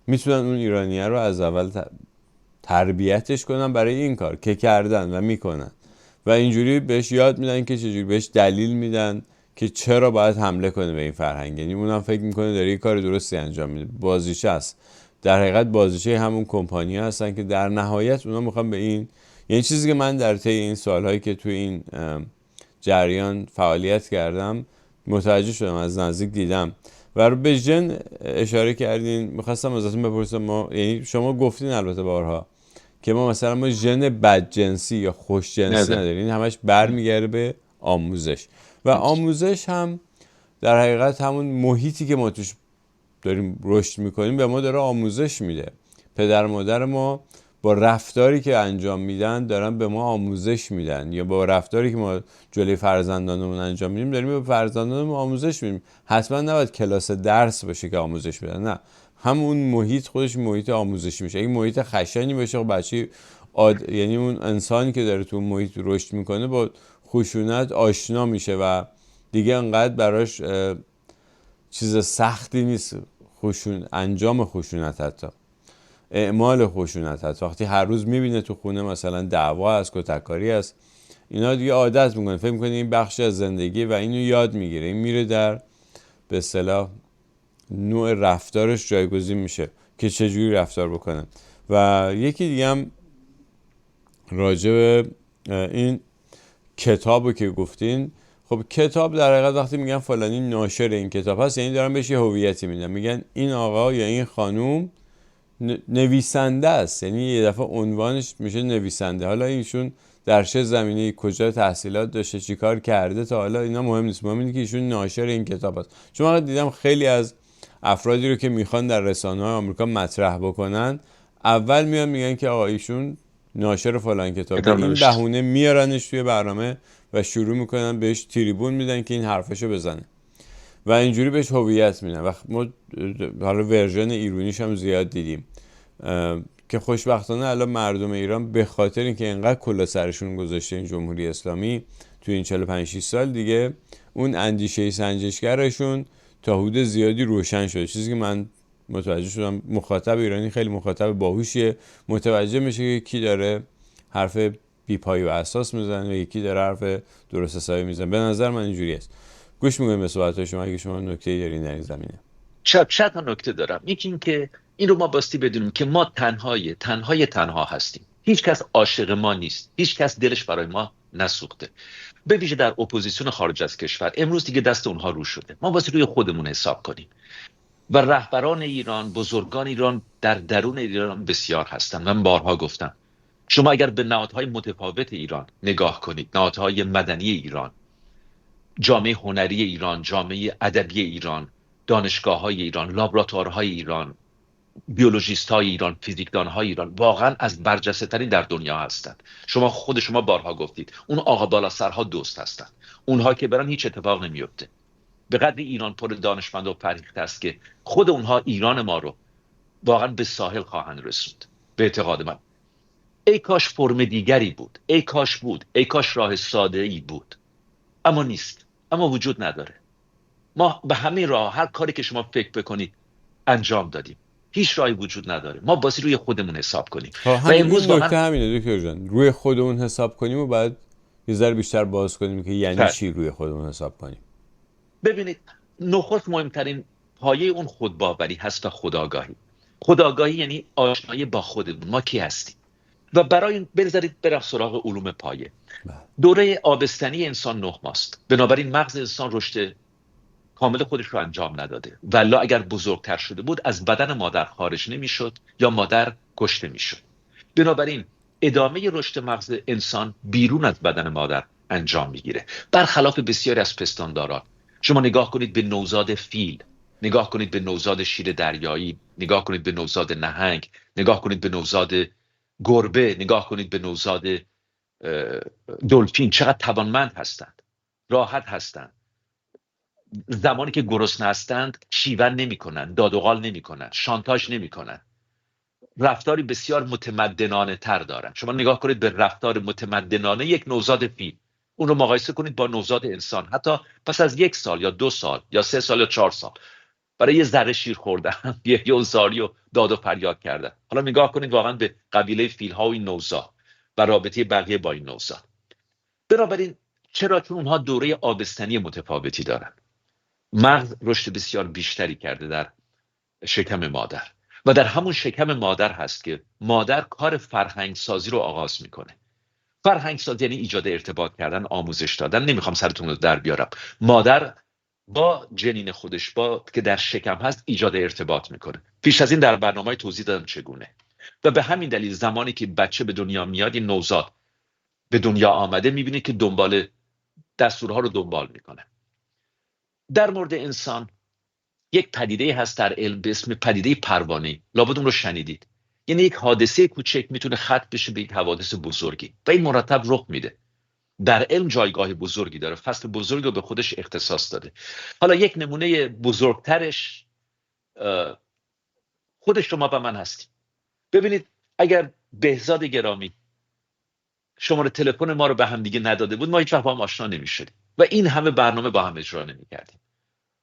میتونن اون ایرانیه رو از اول تربیتش کنن برای این کار که کردن و میکنن و اینجوری بهش یاد میدن که چجوری، بهش دلیل میدن که چرا باید حمله کنه به این فرهنگ. یعنی اونم فکر میکنه داره یه کار درستی انجام میده، بازیچه است، در حقیقت بازیچه همون کمپانی هستن که در نهایت اونا میخوان به این، یعنی چیزی که من در طی این سالهایی که توی این جریان فعالیت کردم متوجه شدم، از نزدیک دیدم و به ژن اشاره کردین. میخواستم ازتون بپرسم، ما یعنی شما گفتین البته بارها که ما مثلا ما ژن بدجنسی یا خوشجنسی نداریم، همش برمیگرده به آموزش و آموزش هم در حقیقت همون محیطی که ما توش داریم رشد میکنیم به ما داره آموزش میده. پدر مادر ما با رفتاری که انجام میدن دارن به ما آموزش میدن، یا با رفتاری که ما جلوی فرزندانمون انجام میدیم داریم به فرزندانمون آموزش میدیم. حتما نباید کلاس درس باشه که آموزش بدن، نه، همون محیط خودش محیط آموزشی میشه. اگه محیط خشنی باشه بچه یعنی اون انسانی که داره تو محیط رشد میکنه با خشونت آشنا میشه و دیگه انقدر براش چیز سختی نیست انجام خشونت، حتی اعمال خشونت هست. وقتی هر روز میبینه تو خونه مثلا دعوا هست، کتککاری هست، اینا دیگه عادت میکنه، فکر میکنه این بخشی از زندگی و اینو یاد میگیره، این میره در به اصطلاح نوع رفتارش جایگزین میشه که چجوری رفتار بکنه. و یکی دیگه هم راجع به این کتابو که گفتین، خب کتاب در حقیقت وقتی میگن فلانی ناشر این کتاب هست یعنی دارن بهش یه هویتی میدن، میگن این آقا یا این خانوم نویسنده است، یعنی یه دفعه عنوانش میشه نویسنده. حالا ایشون در چه زمینه، کجا تحصیلات داشته، چیکار کرده، تا حالا اینا مهم نیست، مهم اینه که ایشون ناشر این کتاب است. چون من دیدم خیلی از افرادی رو که میخوان در رسانه‌های آمریکا مطرح بکنن اول میان میگن که آقا ایشون ناشر فلان کتاب، این بهونه میارنش توی برنامه و شروع میکنن بهش تریبون میدن که این حرفشو بزنه و اینجوری بهش هویت میدن. و ما حالا ورژن ایرونیش هم زیاد دیدیم که خوشبختانه الان مردم ایران به خاطر اینکه اینقدر کلا سرشون گذاشته این جمهوری اسلامی تو این 45 سال دیگه اون اندیشه سنجشگرشون تا حدود زیادی روشن شده. چیزی که من متوجه شدم مخاطب ایرانی خیلی مخاطب باهوشیه، متوجه میشه که کی داره حرف بی پای و اساس میزنه و یکی داره حرف درست حسابی میزنه. به نظر من اینجوری است. گوش میکنیم به صحبت‌های شما اگه شما نکته‌ای دارین در این زمینه. چند تا نکته دارم. یکی این که این رو ما باستی بدونیم که ما تنها هستیم. هیچ کس عاشق ما نیست. هیچ کس دلش برای ما نسوخته. به ویژه در اپوزیسیون خارج از کشور امروز دیگه دست اونها رو شده. ما واسه روی خودمون حساب کنیم. و رهبران ایران، بزرگان ایران در درون ایران بسیار هستند. من بارها گفتم شما اگر به نهادهای متفاوت ایران نگاه کنید، نهادهای مدنی ایران، جامعه هنری ایران، جامعه ادبی ایران، دانشگاه‌های ایران، لابراتوارهای ایران، بیولوژیست‌های ایران، فیزیکدان‌های ایران واقعا از برجسته‌ترین در دنیا هستند. شما بارها گفتید اون آقا بالا سرها دوست هستند. اونها که برن هیچ اتفاق نمیفته. به قدر ایران پر دانشمند و فرهیخته است که خود اونها ایران ما رو واقعا به ساحل خواهند رسوند به اعتقاد من. ای کاش فرم دیگری بود، ای کاش راه ساده‌ای بود، اما نیست، اما وجود نداره. ما به همین راه هر کاری که شما فکر بکنید انجام دادیم، هیچ راهی وجود نداره. ما بازی روی خودمون حساب کنیم و امروز نکته همینه دکتر جان، روی خودمون حساب کنیم و بعد یه ذره بیشتر باز کنیم که یعنی چی روی خودمون حساب کنیم. ببینید نخست مهمترین پایه اون خودباوری هست و خودآگاهی یعنی آشنایی با خودمون، ما کی هستیم. و برای بذارید برم سراغ علوم پایه. دوره آبستنی انسان 9 ماست، بنابراین مغز انسان رشد کامل خودش رو انجام نداده. والا اگر بزرگتر شده بود از بدن مادر خارج نمیشد یا مادر کشته میشد. بنابراین ادامه رشد مغز انسان بیرون از بدن مادر انجام میگیره، برخلاف بسیاری از پستانداران. شما نگاه کنید به نوزاد فیل، نگاه کنید به نوزاد شیر دریایی، نگاه کنید به نوزاد نهنگ، نگاه کنید به نوزاد گربه، نگاه کنید به نوزاد دلفین، چقدر توانمند هستند، راحت هستند. زمانی که گرسنه هستند شیون نمی‌کنند، داد و قال نمی‌کنند، شانتاژ نمی‌کنند، رفتاری بسیار متمدنانه تر دارند. شما نگاه کنید به رفتار متمدنانه یک نوزاد فیل، اون رو مقایسه کنید با نوزاد انسان، حتی پس از 1 سال یا 2 سال یا 3 سال یا 4 سال برای یه ذره شیر خوردن یه زاری و داد و فریاد کردن. حالا نگاه کنید واقعا به قبیله فیل‌ها و این نوزاد و رابطه بقیه با این نوزاد. بنابراین چرا؟ چون اونها دوره آبستنی متفاوتی دارن. مغز رشد بسیار بیشتری کرده در شکم مادر و در همون شکم مادر هست که مادر کار فرهنگ سازی رو آغاز میکنه. فرهنگ سازی یعنی ایجاد ارتباط کردن، آموزش دادن. نمیخوام سرتون رو در بیارم. مادر با جنین خودش با که در شکم هست ایجاد ارتباط میکنه. پیش از این در برنامه توضیح دادم چگونه. و به همین دلیل زمانی که بچه به دنیا میاد، این نوزاد به دنیا آمده، میبینید که دنبال دستورها رو دنبال میکنه. در مورد انسان یک پدیده هست در علم به اسم پدیده پروانه. لابد اون رو شنیدید. یعنی یک حادثه کوچک میتونه ختم بشه به یک حوادث بزرگی و این مرتب رخ میده. در علم جایگاه بزرگی داره، فصل بزرگی رو به خودش اختصاص داده. حالا یک نمونه بزرگترش خود شما و من هستیم. ببینید اگر بهزاد گرامی شماره تلفن ما رو به هم دیگه نداده بود، ما هیچ وقت با هم آشنا نمی‌شدیم و این همه برنامه با هم اجرا نمی‌کردیم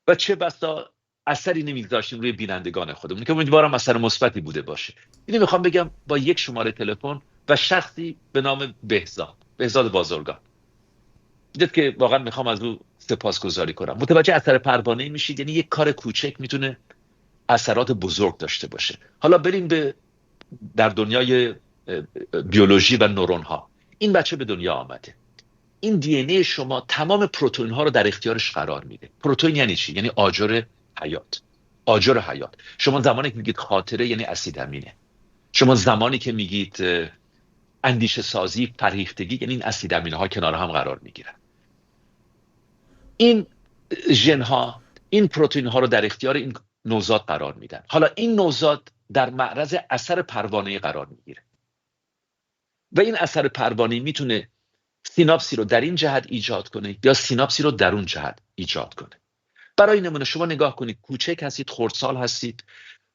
و چه بسا اثری نمی‌گذاشتیم روی بینندگان خودمون که امیدوارم اثر مثبتی بوده باشه. اینو میخوام بگم با یک شماره تلفن و شخصی به نام بهزاد بازرگان، دیدید که واقعا میخوام از او سپاسگزاری کنم. متوجه اثر پروانه‌ای میشید. یعنی یک کار کوچک میتونه اثرات بزرگ داشته باشه. حالا بریم در دنیای بیولوژی و نورون ها. این بچه به دنیا آمده. این دی ان ای شما تمام پروتئین ها رو در اختیارش قرار میده. پروتئین یعنی چی؟ یعنی آجر حیات. آجر حیات. شما زمانی که میگید خاطره یعنی اسید امینه. شما زمانی که میگید اندیشه سازی، فرهیختگی، یعنی این اسید امینه ها کنار هم قرار میگیرن. این ژن ها این پروتئین ها رو در اختیار این نوزاد قرار میدن. حالا این نوزاد در معرض اثر پروانه‌ای قرار میگیره و این اثر پروانه‌ای میتونه سیناپسی رو در این جهت ایجاد کنه یا سیناپسی رو در اون جهت ایجاد کنه. برای نمونه شما نگاه کنید، کوچک هستید، خردسال هستید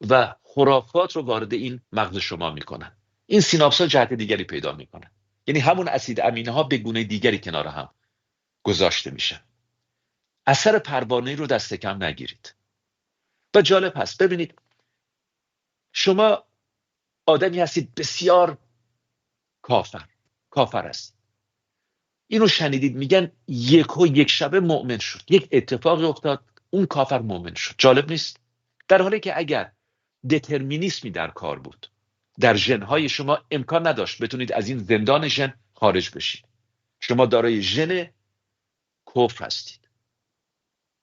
و خرافات رو وارد این مغز شما میکنن. این سیناپس ها جهت دیگری پیدا میکنن. یعنی همون اسید امینه ها به گونه دیگری کنار هم گذاشته میشن. اثر پروانه‌ای رو دست کم نگیرید. و جالب هست ببینید، شما آدمی هستید بسیار کافر است. اینو شنیدید، میگن یک شبه مؤمن شد. یک اتفاقی افتاد، اون کافر مؤمن شد. جالب نیست؟ در حالی که اگر دترمینیسمی در کار بود در ژن‌های شما، امکان نداشت بتونید از این زندان ژن خارج بشید. شما دارای ژن کفر هستید.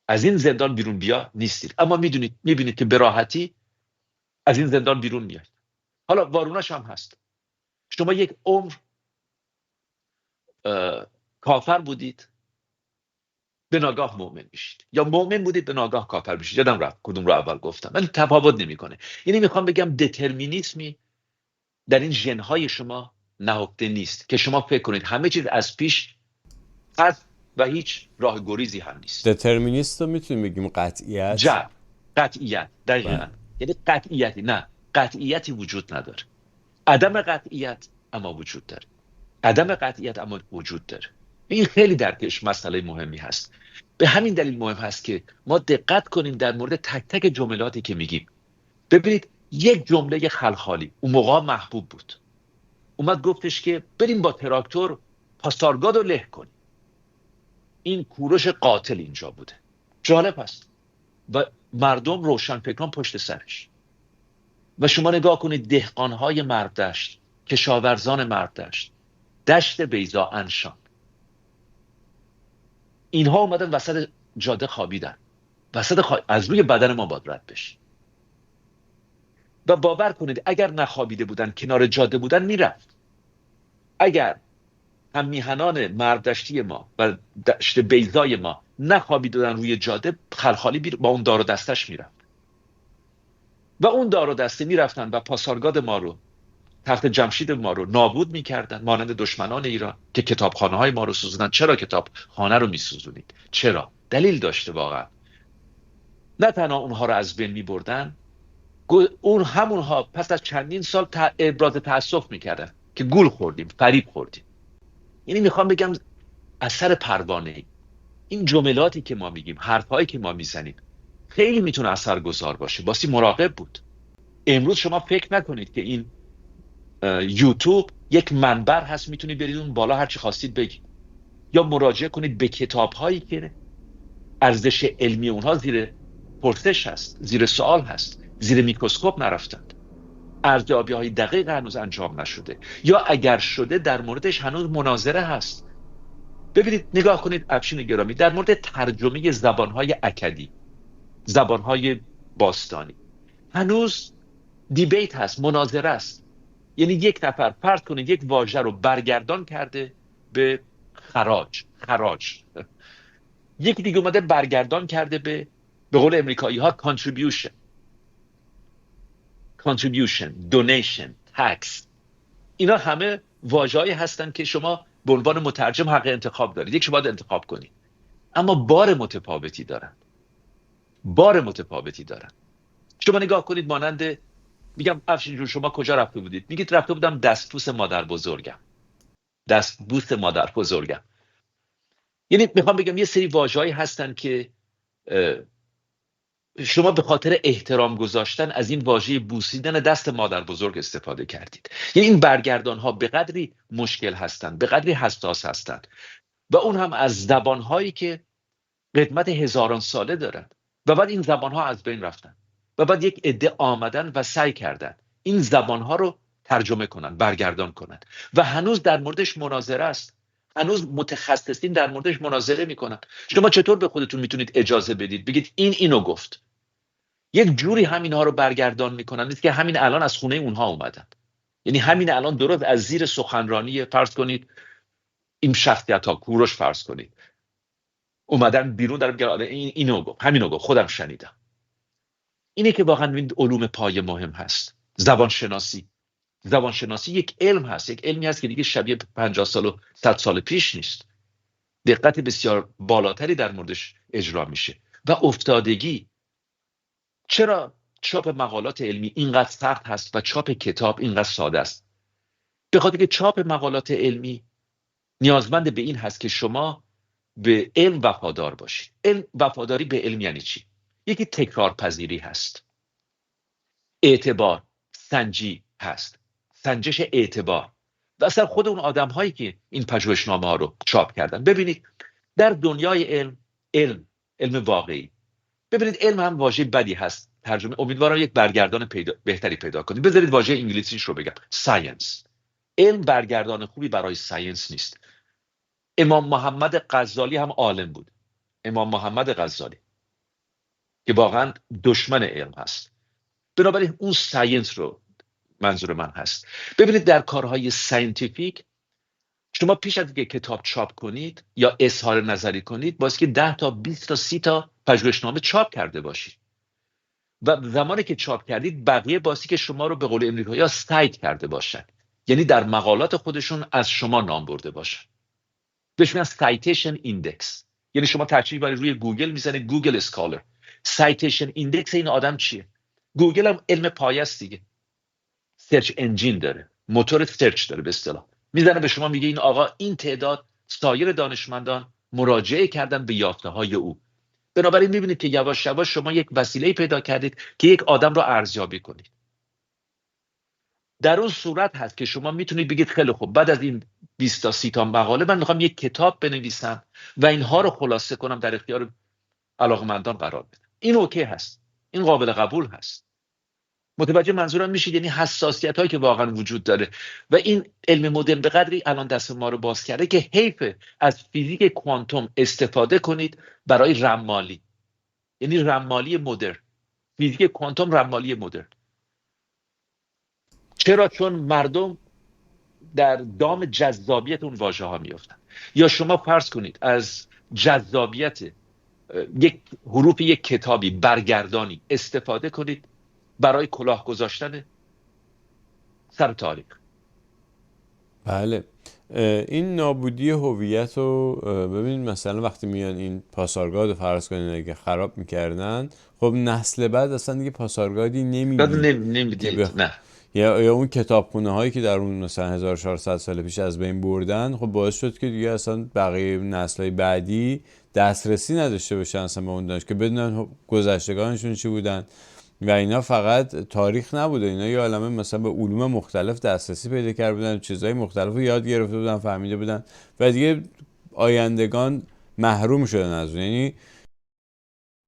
از این زندان بیرون بیا نیستید، اما میبینید که به راحتی از این زندان بیرون میاد. حالا وارونش هم هست. شما یک عمر کافر بودید، به ناگاه مؤمن میشید، یا مؤمن بودید به ناگاه کافر میشید. یادم رفت کدوم رو اول گفتم، ولی تفاوت نمیکنه. یعنی میخوام بگم دترمینیسمی در این ژن‌های شما نهفته نیست که شما فکر کنید همه چیز از پیش هست و هیچ راه گریزی هم نیست. دترمینیست رو میتونیم بگیم قطعیت؟ قطعیت. دقیقاً. یعنی قطعیتی نه، قطعیتی وجود نداره. عدم قطعیت اما وجود داره. عدم قطعیت اما وجود داره. این خیلی درکش مسئله مهمی هست. به همین دلیل مهم هست که ما دقت کنیم در مورد تک تک جملاتی که میگیم. ببینید یک جمله خلخالی اون موقع محبوب بود. اومد گفتش که بریم با تراکتور پاسارگاد رو له کنیم. این کوروش قاتل اینجا بوده. جالب هست. و مردم روشنفکران پشت سرش. و شما نگاه کنید دهقانهای مربدشت، کشاورزان مربدشت، دشت بیضا انشان، اینها اومدن وسط جاده خوابیدن. از روی بدن ما باید رد بشه. و باور کنید اگر نخوابیده بودن، کنار جاده بودن، میرفت. اگر هم میهنان مربدشتی ما و دشت بیضای ما نخوابیده بودن روی جاده، خلخالی با اون دار و دستش میرفت. و اون دار و دسته میرفتن و پاسارگاد ما رو، تخت جمشید ما رو نابود میکردن، مانند دشمنان ایران که کتابخانه های ما رو سوزوندن. چرا کتابخانه رو میسوزونید؟ چرا؟ دلیل داشته واقعا. نه تنها اونها رو از بین میبردن، همونها پس از چندین سال ابراز تأسف میکردن که گول خوردیم، فریب خوردیم. یعنی میخوام بگم اثر پروانه‌ای، این جملاتی که ما میگیم، حرفهایی که ما میزنیم، خیلی میتونه اثرگذار باشه. باسی مراقب بود. امروز شما فکر نکنید که این یوتیوب یک منبر هست میتونید برید اون بالا هر چی خواستید بگید، یا مراجعه کنید به کتاب هایی که ارزش علمی اونها زیر پرسش هست، زیر سوال هست، زیر میکروسکوپ نرفتند، ارزیابی های دقیق هنوز انجام نشده، یا اگر شده در موردش هنوز مناظره هست. ببینید، نگاه کنید افشین گرامی، در مورد ترجمه زبانهای اکدی، زبانهای باستانی، هنوز دیبیت هست، مناظره است. یعنی یک نفر فرض کنید یک واژه رو برگردان کرده به خراج، یکی دیگه اومده برگردان کرده به قول امریکایی ها contribution, donation, tax. اینا همه واژه‌ای هستن که شما به عنوان مترجم حق انتخاب دارید، یک شما باید انتخاب کنید، اما بار متفاوتی دارن. شما نگاه کنید مانند، میگم افشین جون شما کجا رفته بودید؟ میگید رفته بودم دستبوس مادر بزرگم. یعنی میخوام بگم یه سری واژه‌ای هستن که شما به خاطر احترام گذاشتن از این واژه بوسیدن دست مادر بزرگ استفاده کردید. یعنی این برگردان ها به قدری مشکل هستند، به قدری حساس هستند، و اون هم از زبان هایی که قدمت هزاران ساله دارند، و بعد این زبان ها از بین رفتن، و بعد یک عده آمدن و سعی کردن این زبان ها رو ترجمه کنن، برگردان کنن، و هنوز در موردش مناظره است. هنوز متخصصین در موردش مناظره میکنن. شما چطور به خودتون میتونید اجازه بدید بگید اینو گفت؟ یک جوری همین ها رو برگردان میکنن که همین الان از خونه اونها اومدن. یعنی همین الان درست از زیر سخنرانی فرض کنید این شخصیت ها، کوروش فرض کنید، اومدن بیرون در میگن اینو گفت، همینو گفت، خودم شنیدم. اینه که واقعا این علوم پایه مهم هست. زبان شناسی یک علم هست، یک علمی هست که دیگه شبیه 50 سال و 100 سال پیش نیست. دقت بسیار بالاتری در موردش اجرا میشه. و افتادگی. چرا چاپ مقالات علمی اینقدر سخت هست و چاپ کتاب اینقدر ساده است؟ به خاطر که چاپ مقالات علمی نیازمند به این هست که شما به علم وفادار باشید. وفاداری به علم یعنی چی؟ یکی تکرار پذیری هست، اعتبار، سنجی هست، سنجش اعتبار، و اصلا خود اون آدم هایی که این پژوهشنامه ها رو چاپ کردن. ببینید در دنیای علم واقعی، ببینید علم هم واژه بدی هست ترجمه، امیدوارم یک برگردان بهتری پیدا کنید. بذارید واژه انگلیسیش رو بگم، ساینس. علم برگردان خوبی برای ساینس نیست. امام محمد غزالی هم عالم بود، امام محمد غزالی که واقعا دشمن علم هست. بنابراین اون ساینس رو منظور من هست. ببینید در کارهای ساینتیفیک شما پیش از اینکه کتاب چاپ کنید یا اظهار نظری کنید، باید که 10 تا 20 تا 30 تا پژوهشنامه چاپ کرده باشید، و زمانی که چاپ کردید بقیه باید که شما رو به قول امریکایی‌ها سایت کرده باشن، یعنی در مقالات خودشون از شما نام برده باشن. بهش میگن سایتیشن ایندکس. یعنی شما ترجیح برای روی گوگل میزنید گوگل اسکالر، سایتیشن ایندکس این آدم چیه؟ گوگل هم علم پایه است دیگه، سرچ انجین داره، موتور سرچ داره، به اصطلاح میزنه به شما میگه این آقا این تعداد سایر دانشمندان مراجعه کردن به یافته‌های او. بنابراین میبینید که یواش یواش شما یک وسیله پیدا کردید که یک آدم رو ارزیابی کنید. در اون صورت هست که شما میتونید بگید خیلی خوب، بعد از این 20 تا 30 تا مقاله من میخوام یک کتاب بنویسم و اینها رو خلاصه کنم در اختیار علاقمندان قرار بدم. این اوکی هست، این قابل قبول هست. متوجه منظورم میشید؟ یعنی حساسیت هایی که واقعا وجود داره، و این علم مدرن به قدری الان دست ما رو باز کرده که حیف از فیزیک کوانتوم استفاده کنید برای رمالی. یعنی رمالی مدرن، فیزیک کوانتوم رمالی مدرن. چرا؟ چون مردم در دام جذابیت اون واژه ها میافتن. یا شما فرض کنید از جذابیت یک حروف یک کتابی برگردانی استفاده کنید برای کلاه گذاشتن سر تاریخ. بله. این نابودی هویت رو ببین، مثلا وقتی میان این پاسارگاد رو فرض کنین اگه خراب میکردن، خب نسل بعد اصلا دیگه پاسارگادی نمیدید. نه. یا اون کتابخونه هایی که در اون مثلا 1400 سال پیش از بین بردن، خب باعث شد که دیگه اصلا بقیه نسل های بعدی دسترسی نداشته باشن اصلا به اون دانش، که بدونن گذشتگانشون چی بودن و اینا. فقط تاریخ نبوده، اینا یه عالمه مثلا به علوم مختلف دسترسی پیدا کرده بودن، چیزهای مختلف رو یاد گرفته بودن، فهمیده بودن و دیگه آیندگان محروم شدن از اون. یعنی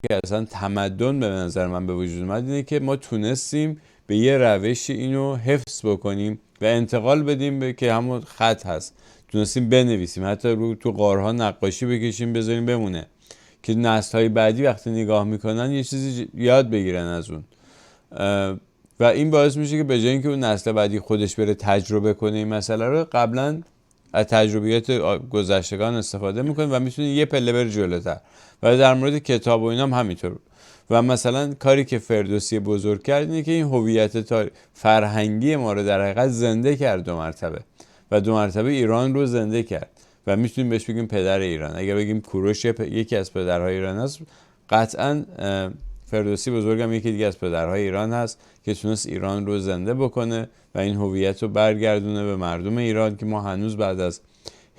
که اصلا تمدن به نظر من به وجود اومد اینه که ما تونستیم به یه روش اینو حفظ بکنیم و انتقال بدیم به که همون خط هست، تونستیم بنویسیم، حتی رو تو غارها نقاشی بکشیم بذاریم بمونه که نسل‌های بعدی وقتی نگاه میکنن یه چیزی یاد بگیرن از اون. و این باعث میشه که به جای اینکه اون نسل بعدی خودش بره تجربه کنه این مسئله رو، قبلا از تجربیات گذشتگان استفاده میکنه و میتونه یه پله بره جلوتر. و در مورد کتاب و اینا هم همینطور. و مثلا کاری که فردوسی بزرگ کرد اینه که این هویت فرهنگی ما رو در حقیقت زنده کرد 2 مرتبه و 2 مرتبه ایران رو زنده کرد و میتونیم بهش بگیم پدر ایران. اگر بگیم کوروش یکی از پدرهای ایران هست، قطعا فردوسی بزرگ هم یکی دیگه از پدرهای ایران هست که تونست ایران رو زنده بکنه و این هویت رو برگردونه به مردم ایران که ما هنوز بعد از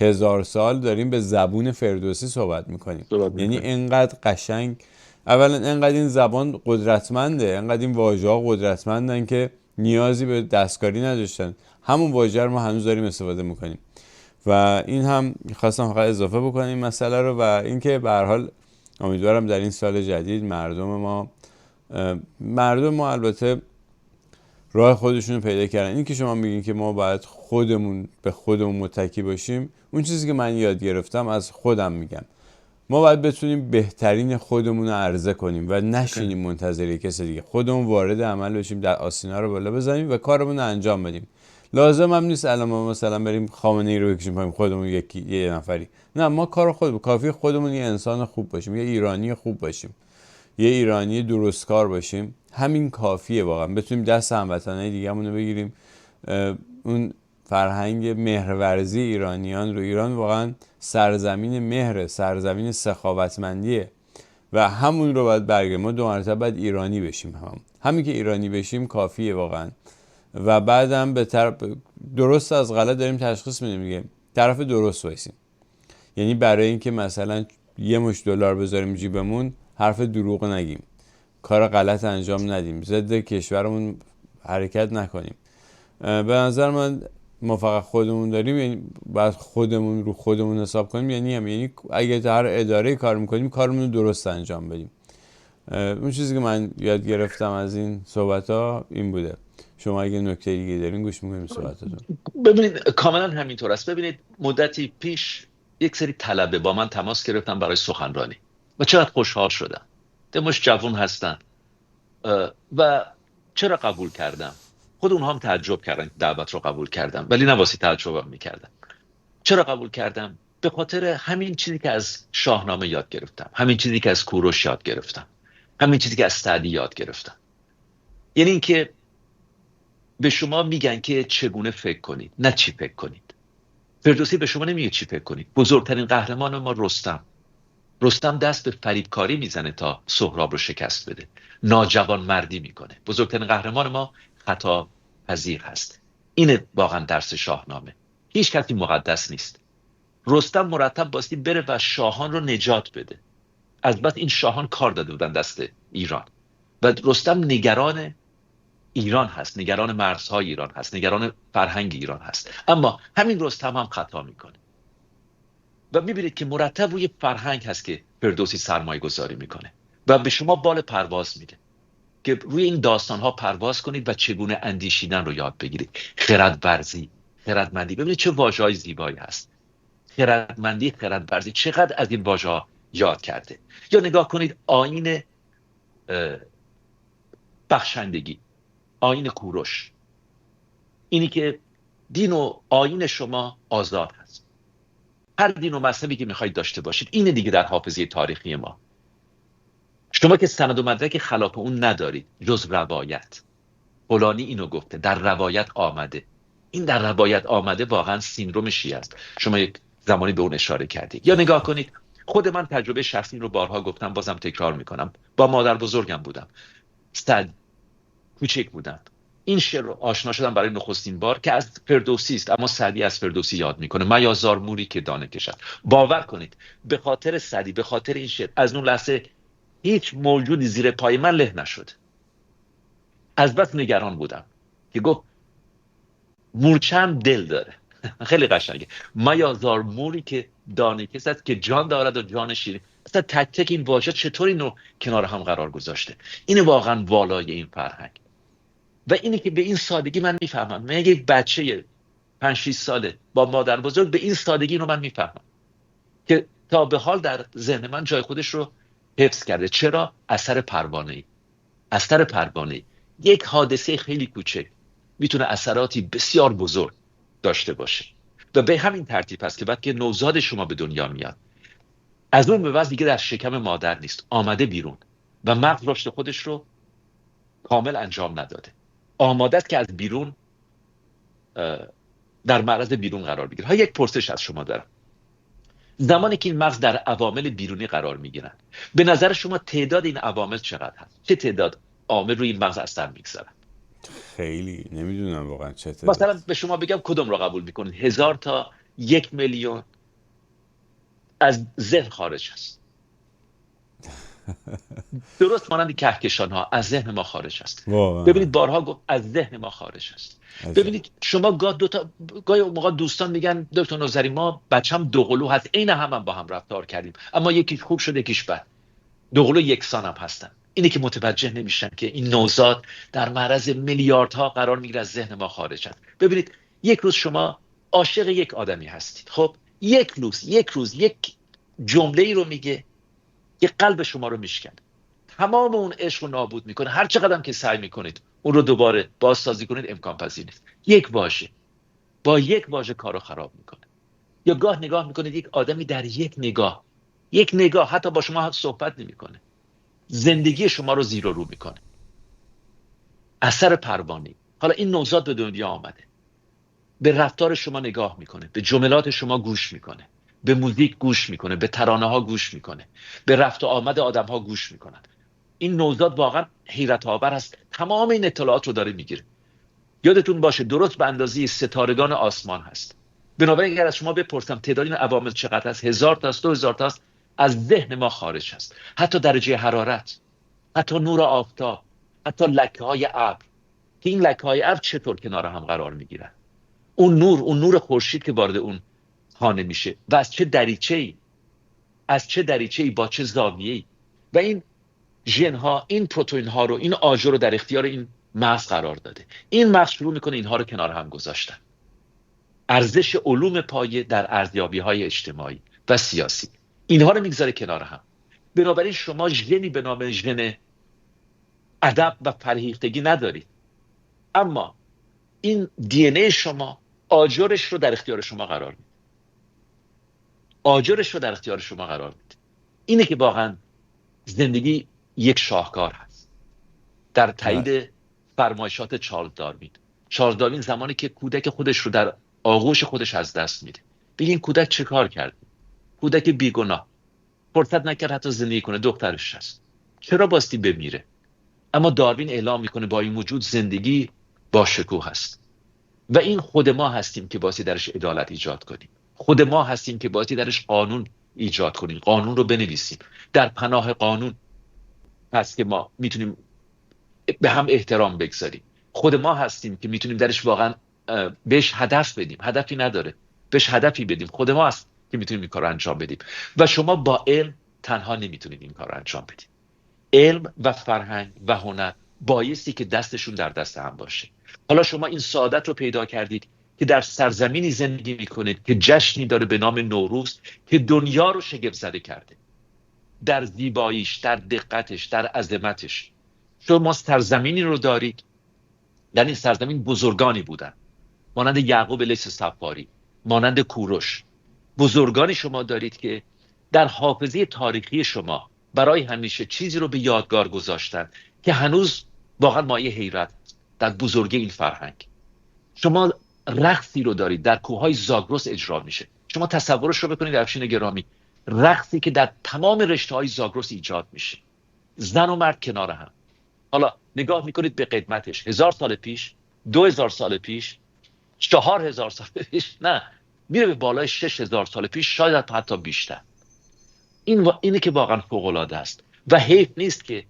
1000 سال داریم به زبون فردوسی صحبت میکنیم. یعنی انقدر قشنگ، اولا انقدر این زبان قدرتمنده، انقدر این واژه‌ها قدرتمندن که نیازی به دستکاری نداشتن، همون واژه رو ما هنوز داریم استفاده میکنیم. و این هم خواستم فقط اضافه بکنم این مسئله رو. و اینکه به هر حال امیدوارم در این سال جدید مردم ما البته راه خودشون رو پیدا کردن. این که شما میگین که ما باید به خودمون متکی باشیم، اون چیزی که من یاد گرفتم از خودم میگم، ما باید بتونیم بهترین خودمون رو عرضه کنیم و نشینیم منتظر کسی دیگه. خودمون وارد عمل بشیم، در آستینا رو بالا بزنیم و کارمون رو انجام بدیم. لازم هم نیست الان ما مثلا بریم خامنه‌ای رو بکشیم پایین خودمون یه نفری. نه، ما کافی خودمون یه انسان خوب باشیم، یه ایرانی خوب باشیم، یه ایرانی درستکار باشیم. همین کافیه واقعا. بتونیم دست هموطنای دیگه‌مون رو بگیریم. اون فرهنگ مهرورزی ایرانیان رو، ایران واقعا سرزمین مهر، سرزمین سخاوتمندیه و همون رو باید برگردیم. ما 2 مرتبه باید ایرانی بشیم. همین که ایرانی بشیم کافیه واقعا. و بعدم به درست از غلط داریم تشخیص میدیم دیگه، طرف درست وایسیم. یعنی برای اینکه مثلا یه مش دلار بذاریم جیبمون حرف دروغ نگیم، کار غلط انجام ندیم، ضد کشورمون حرکت نکنیم. به نظر من ما فقط خودمون داریم، یعنی باید خودمون رو خودمون حساب کنیم. یعنی اگه هر اداره کار میکنیم کارمون رو درست انجام بدیم. اون چیزی که من یاد گرفتم از این صحبت‌ها این بوده. شما اگه نکته دیگه دارین گوش میکنیم صحبتاتون. ببینید کاملا همینطور است. ببینید مدتی پیش یک سری طلبه با من تماس گرفتن برای سخنرانی و چقدر خوشحال شدم. دمش جوان هستن و چرا قبول کردم؟ خود اونها هم تعجب کردن دعوت رو قبول کردم، ولی نه واسه تعجبم میکردم. چرا قبول کردم؟ به خاطر همین چیزی که از شاهنامه یاد گرفتم، همین چیزی که از کوروش یاد گرفتم، همین چیزی که از سعدی یاد گرفتم. یعنی اینکه به شما میگن که چگونه فکر کنید، نه چی فکر کنید. فردوسی به شما نمیگه چی فکر کنید. بزرگترین قهرمان ما رستم دست به فریبکاری میزنه تا سهراب رو شکست بده، ناجوان مردی میکنه. بزرگترین قهرمان ما خطا پذیر هست. اینه واقعا درس شاهنامه. هیچ کسی مقدس نیست. رستم مرتب باستی بره و شاهان رو نجات بده. از بس این شاهان کار داده بودن دست ایران و رستم نگران ایران هست، نگران مرزهای ایران هست، نگران فرهنگ ایران هست. اما همین رستم هم خطا میکنه و میبینید که مرتب روی فرهنگ هست که فردوسی سرمایه گذاری میکنه و به شما بال پرواز میده که روی این داستان ها پرواز کنید و چگونه اندیشیدن رو یاد بگیرید. خردمندی. ببینید چه واژه‌های زیبایی هست. خردمندی، چقدر از این واژه‌ها یاد کرده. یا نگاه کنید آیین بخشندگی، آیین کوروش، اینی که دین و آیین شما آزاد هست. هر دین و مذهبی که میخواید داشته باشید. اینه دیگه در حافظه تاریخی ما. شما که سند و مدرک خلاف اون ندارید جز روایت. فلانی اینو گفته، در روایت آمده. این در روایت آمده واقعا سیندروم شیعه است. شما یک زمانی به اون اشاره کردید. یا نگاه کنید، خود من تجربه شخصی رو بارها گفتم، بازم تکرار میکنم. با مادر بزرگم بودم. کوچک بودم. این شعر رو آشنا شدم برای نخستین بار که از فردوسی است، اما سعدی از فردوسی یاد میکنه. میازار موری که دانه کشد. باور کنید به خاطر سعدی، به خاطر این شعر، از اون لحظه هیچ موجودی زیر پای من له نشد. از بس نگران بودم که گفت مورچم دل داره. خیلی قشنگه. میازار موری که دانه کشد که جان دارد و جان شیرین. اصلا تک تک این واژه چطور اینو کنار هم قرار گذاشته. این واقعا والای این فرهنگ. و اینه که به این سادگی من میفهمم. من یک بچه 5-6 ساله با مادر بزرگ به این سادگی رو من میفهمم که تا به حال در ذهن من جای خودش رو حفظ کرده. چرا؟ اثر پروانه‌ای. اثر پروانه‌ای. یک حادثه خیلی کوچک میتونه اثراتی بسیار بزرگ داشته باشه. و به همین ترتیب است که وقتی نوزاد شما به دنیا میاد، از اون به بعد دیگه در شکم مادر نیست، آمده بیرون و مغز رشد خودش رو کامل انجام نداده، آماده است که از بیرون در معرض بیرون قرار بگیره. ها، یک پرسش از شما دارم. زمانی که این مغز در عوامل بیرونی قرار میگیرن، به نظر شما تعداد این عوامل چقدر هست؟ چه تعداد عامل روی این مغز اثر میگذارن؟ خیلی نمیدونم واقعا چه تعداد. مثلا به شما بگم کدوم رو قبول میکنید؟ 1000 تا 1 میلیون از ذهن خارج است. درست مانند کهکشان ها از ذهن ما خارج است. ببینید بارها گفت از ذهن ما خارج است. ببینید شما گاهی موقع دوستان میگن دکتر نوذری ما بچم دوقلو هست، عین هم با هم رفتار کردیم اما یکیش خوب شد یکیش بد. دوقلو یکسان هم هستن. اینه که متوجه نمیشن که این نوزاد در معرض میلیاردها قرار میگیره، از ذهن ما خارج است. ببینید یک روز شما عاشق یک آدمی هستید، خب یک روز یک جمله ای رو میگه که قلب شما رو میشکنه، تمام اون عشق رو نابود میکنه. هر چقدر که سعی میکنید اون رو دوباره بازسازی کنید امکان پذیر نیست. با یک واژه کارو خراب میکنه. یا گاه نگاه میکنید یک آدمی در یک نگاه حتی با شما صحبت نمیکنه، زندگی شما رو زیر و رو میکنه. اثر پروانه‌ای. حالا این نوزاد به دنیا آمده، به رفتار شما نگاه میکنه، به جملات شما گوش میکنه، به موزیک گوش میکنه، به ترانه ها گوش میکنه، به رفت و آمد آدم ها گوش میکنن. این نوزاد واقعا حیرت آور است. تمام این اطلاعات رو داره میگیره. یادتون باشه درست به اندازه ستارگان آسمان هست. بنابراین اگر از شما بپرسم تعداد این عوامل چقدر است، 1000 تا است، 2000 تا است، از ذهن ما خارج است. حتی درجه حرارت، حتی نور آفتاب، حتی لکه های ابر، که این لکه های ابر چطور کنار هم قرار میگیرن. اون نور خورشید که وارد اون خانه میشه و از چه دریچه‌ای با چه زاویه‌ای، و این ژن ها این پروتئین ها رو، این آجر رو در اختیار این مغز قرار داده. این مغز شروع میکنه اینها رو کنار هم گذاشتن. ارزش علوم پایه در ارزیابی های اجتماعی و سیاسی اینها رو میگذاره کنار هم. بنابراین شما ژنی به نام ژن ادب و فرهیختگی ندارید، اما این دی ان ای شما آجرش رو در اختیار شما قرار میده. اینه که واقعا زندگی یک شاهکار هست. در تایید فرمایشات چارلز داروین زمانی که کودک خودش رو در آغوش خودش از دست میده، بگین این کودک چه کار کرد؟ کودک بیگناه، فرصت نکرد حتی زندگی کنه، دخترش هست، چرا باستی بمیره؟ اما داروین اعلام میکنه با این وجود زندگی با شکوه هست. و این خود ما هستیم که باستی درش عدالت ایجاد کنیم. خود ما هستیم که باستی درش قانون ایجاد کنیم، قانون رو بنویسیم. در پناه قانون هست که ما میتونیم به هم احترام بگذاریم. خود ما هستیم که میتونیم درش واقعا بهش هدف بدیم. هدفی نداره، بهش هدفی بدیم. خود ما هست که میتونیم این کار رو انجام بدیم. و شما با علم تنها نمیتونید این کار رو انجام بدید. علم و فرهنگ و هنر بایستی که دستشون در دست هم باشه. حالا شما این سعادت رو پیدا کردید که در سرزمینی زندگی میکنید که جشنی داره به نام نوروز که دنیا رو شگفت زده کرده در زیباییش، در دقتش، در عظمتش. شما سرزمینی رو دارید، در این سرزمین بزرگانی بودن مانند یعقوب لیث صفاری، مانند کوروش. بزرگانی شما دارید که در حافظه تاریخی شما برای همیشه چیزی رو به یادگار گذاشتن که هنوز واقعا مایه حیرت در بزرگی این فرهنگ. شما رقصی رو دارید در کوههای زاگرس اجرا میشه. شما تصورش رو بکنید افشین گرامی، رقصی که در تمام رشته‌های زاگرس ایجاد میشه، زن و مرد کنار هم. حالا نگاه میکنید به قدمتش، 1000 سال پیش 2000 سال پیش، 4000 سال پیش، نه، میره به بالای 6000 سال پیش، شاید حتی بیشتر. اینه که واقعا فوق العاده است و حیف نیست که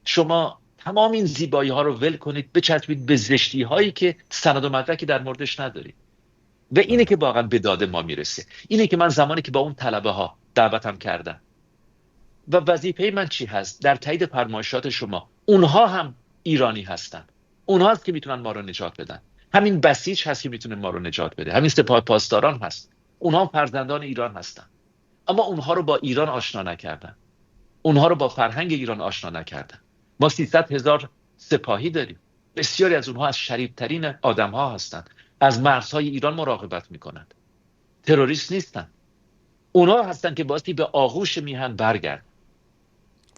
شما تمام این زیبایی ها رو ول کنید، بچسبید به زشتی هایی که سند و مدرکی در موردش ندارید. و اینه که واقعا به داد ما میرسه. اینه که من زمانی که با اون طلبه ها دعوتم کردم و وظیفه من چی هست در تایید فرمایشات شما، اونها هم ایرانی هستن، اونها هست که میتونن ما رو نجات بدن. همین بسیج هست که میتونه ما رو نجات بده، همین سپاه پاسداران هست، اونها هم فرزندان ایران هستن. اما اونها رو با ایران آشنا نکردن، اونها رو با فرهنگ ایران آشنا نکردن. ما 300,000 سپاهی داریم، بسیاری از اونها از شریفترین آدم ها هستند، از مرزهای ایران مراقبت میکنند، تروریست نیستن. اونها هستن که باستی به آغوش میهن برگرد.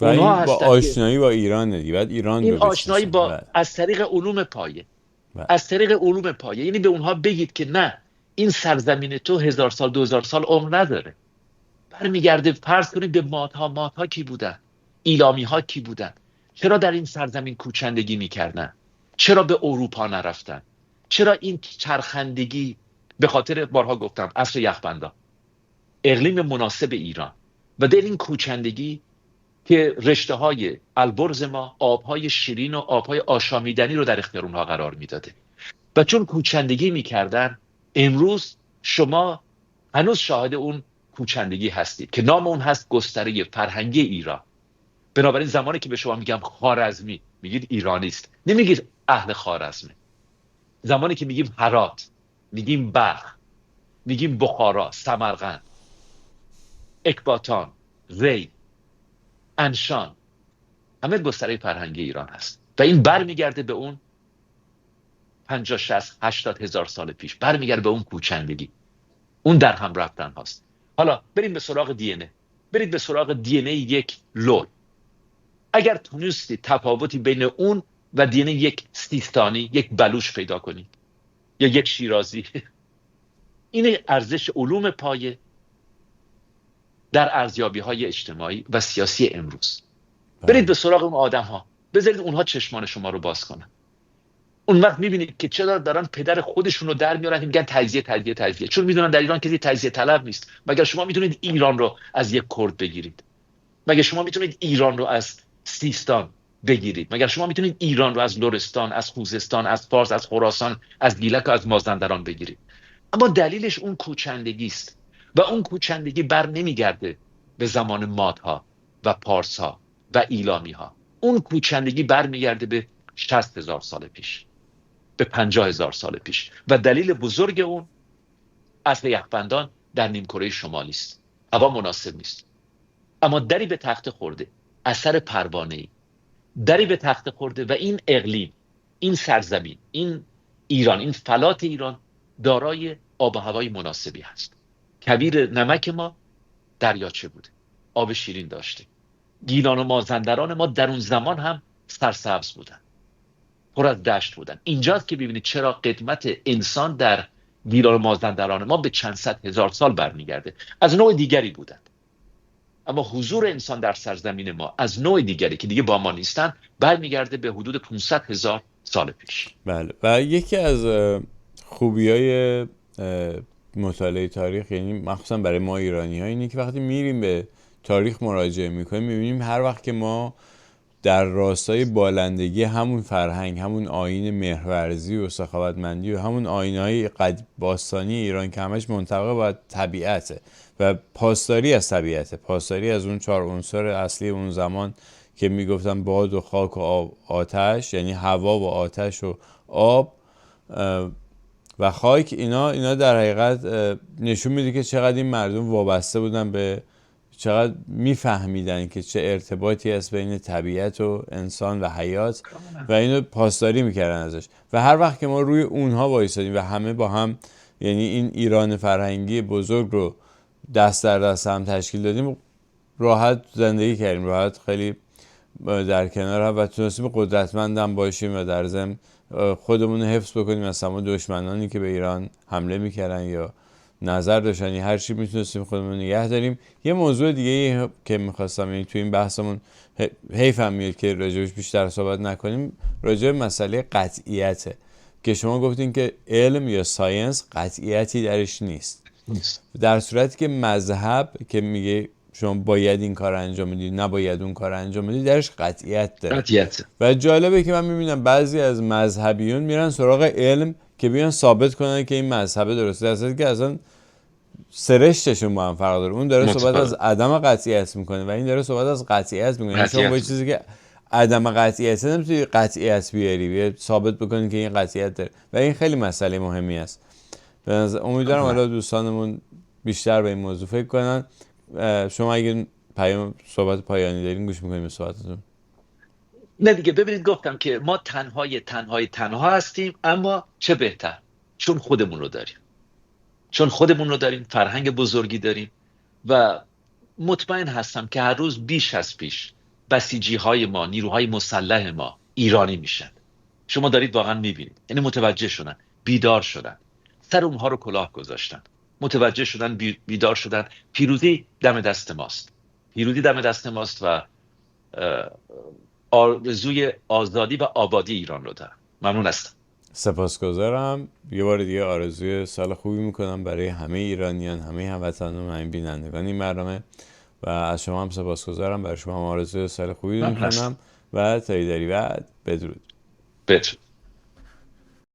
و اونها این با هستن آشنایی با ایران دیگه، بعد ایران این رو آشنایی بشناسن. با از طریق علوم پایه، بله. از طریق علوم پایه، یعنی به اونها بگید که نه، این سرزمین تو 1000 سال 2000 سال عمر نداره. برمیگرده، فرض کنید به مادها کی بودن، ایلامی ها کی بودن، چرا در این سرزمین کوچندگی میکردن، چرا به اروپا نرفتن، چرا این چرخندگی، به خاطر بارها گفتم عصر یخبندان، اقلیم مناسب ایران و در این کوچندگی که رشته های البرز ما آبهای شیرین و آبهای آشامیدنی رو در اختیار اونها قرار میداده و چون کوچندگی میکردن، امروز شما هنوز شاهد اون کوچندگی هستید که نام اون هست گستره فرهنگی ایران. بنابراین زمانی که به شما میگم خوارزمی، میگید ایرانیست، نمیگید اهل خوارزمه. زمانی که میگیم هرات، میگیم بلخ، میگیم بخارا، سمرقند، اکباتان، ری، انشان، همه گستره فرهنگی ایران هست و این برمیگرده به اون 50 60 80 هزار سال پیش، برمیگرده به اون کوچندگی، اون در هم رفتن هاست. حالا بریم به سراغ دی ان ای. برید به سراغ دی ان ای یک لول. اگر تونستی تفاوتی بین اون و دی ان ای یک سیستانی، یک بلوش پیدا کنید یا یک شیرازی، این ارزش علوم پایه در ارزیابی های اجتماعی و سیاسی امروز. برید به سراغ اون آدم ها، بذارید اونها چشمان شما رو باز کنن. اون وقت میبینید که چرا دارن پدر خودشون رو در میارن که میگن تجزیه، چون میدونن در ایران کسی تجزیه طلب نیست. مگر شما میتونید ایران رو از یک کرد بگیرید؟ مگر شما میتونید ایران رو از سیستان بگیرید؟ مگر شما میتونید ایران رو از لرستان، از خوزستان، از فارس، از خراسان، از گیلک و از مازندران بگیرید؟ اما دلیلش اون کوچندگی است و اون کوچندگی بر نمیگرده به زمان مادها و پارسها و ایلامی ها. اون کوچندگی برمیگرده به 60,000 سال پیش، به 50,000 سال پیش و دلیل بزرگ اون عصر یخبندان در نیمکره شمالی است. هوا مناسب نیست، اما دری به تخت خورده، اثر پروانه‌ای دری به تخت خورده و این اقلیم، این سرزمین، این ایران، این فلات ایران دارای آب و هوای مناسبی هست. کویر نمک ما دریاچه بوده، آب شیرین داشته. گیلان و مازندران ما در اون زمان هم سرسبز بودن، پر از دشت بودن. اینجاست که ببینید چرا قدمت انسان در گیلان و مازندران ما به چند صد هزار سال برمیگرده. از نوع دیگری بودند، اما حضور انسان در سرزمین ما از نوع دیگری که دیگه با ما نیستن برمیگرده به حدود 500,000 سال پیش. بله. و یکی از خوبیای مطالعه تاریخ، یعنی مخصوصا برای ما ایرانی ها، اینه که وقتی میریم به تاریخ مراجعه میکنیم میبینیم هر وقت که ما در راستای بالندگی همون فرهنگ، همون آیین مهرورزی و سخاوتمندی و همون آیین‌های باستانی ایران که همش منطبق با طبیعته و پاسداری از طبیعته، پاسداری از اون 4 عنصر اصلی اون زمان که میگفتن باد و خاک و آتش، یعنی هوا و آتش و آب و خاک، اینا در حقیقت نشون میده که چقدر این مردم وابسته بودن به، چقدر میفهمیدن که چه ارتباطی هست بین طبیعت و انسان و حیات و اینو پاسداری میکردن ازش. و هر وقت که ما روی اونها وایسادیم و همه با هم، یعنی این ایران فرهنگی بزرگ رو دست در دست هم تشکیل دادیم، راحت زندگی کردیم، راحت خیلی در کنار هم و تونستیم قدرتمندم باشیم و در ضمن خودمون رو حفظ بکنیم از تمام دشمنانی که به ایران حمله میکردن یا نظر داشتن، هر چی میتونستیم خودمون نگه داریم. یه موضوع دیگه که میخواستم، یعنی تو این بحثمون حیفم میاد که راجبش بیشتر صحبت نکنیم، راجب مسئله قطعیته. که شما گفتین که علم یا ساینس قطعیتی درش نیست، در صورتی که مذهب که میگه شما باید این کار انجام بدید نباید اون کار انجام بدید درش قطعیت داره. قطعیت. و جالبه که من میبینم بعضی از مذهبیون میرن سراغ علم که بیان ثابت کنن که این مذهب درسته، در صورتی که اصلا سرشتشون با هم فرق داره. اون داره صحبت از عدم قطعیت میکنه و این داره صحبت از قطعیت میکنه. یعنی شما با چیزی که عدم قطعیت نمیتونی قطعیت بیاری ثابت بکنی که این قطعیت داره و این خیلی مسئله مهمی است. امیدوارم حالا دوستانمون بیشتر به این موضوع فکر کنن. شما اگه صحبت پایانی دارین گوش میکنیم به صحبتتون. نه دیگه، ببینید گفتم که ما تنها هستیم، اما چه بهتر چون خودمون رو داریم، فرهنگ بزرگی داریم و مطمئن هستم که هر روز بیش از پیش بسیجی های ما، نیروهای مسلح ما ایرانی میشن. شما دارید واقعا میبینید، یعنی متوجه شدن، بیدار شدن، سر اونها رو کلاه گذاشتن، متوجه شدن، بیدار شدن. پیروزی دم دست ماست و آرزوی آزادی و آبادی ایران رو دارم. ممنون هستم. سپاسگزارم. یه بار دیگه آرزوی سال خوبی میکنم برای همه ایرانیان، همه هموطنان و همه بینندگان این برنامه و از شما هم سپاسگزارم. برای شما هم آرزوی سال خوبی میکنم و تاییداری و بدرود.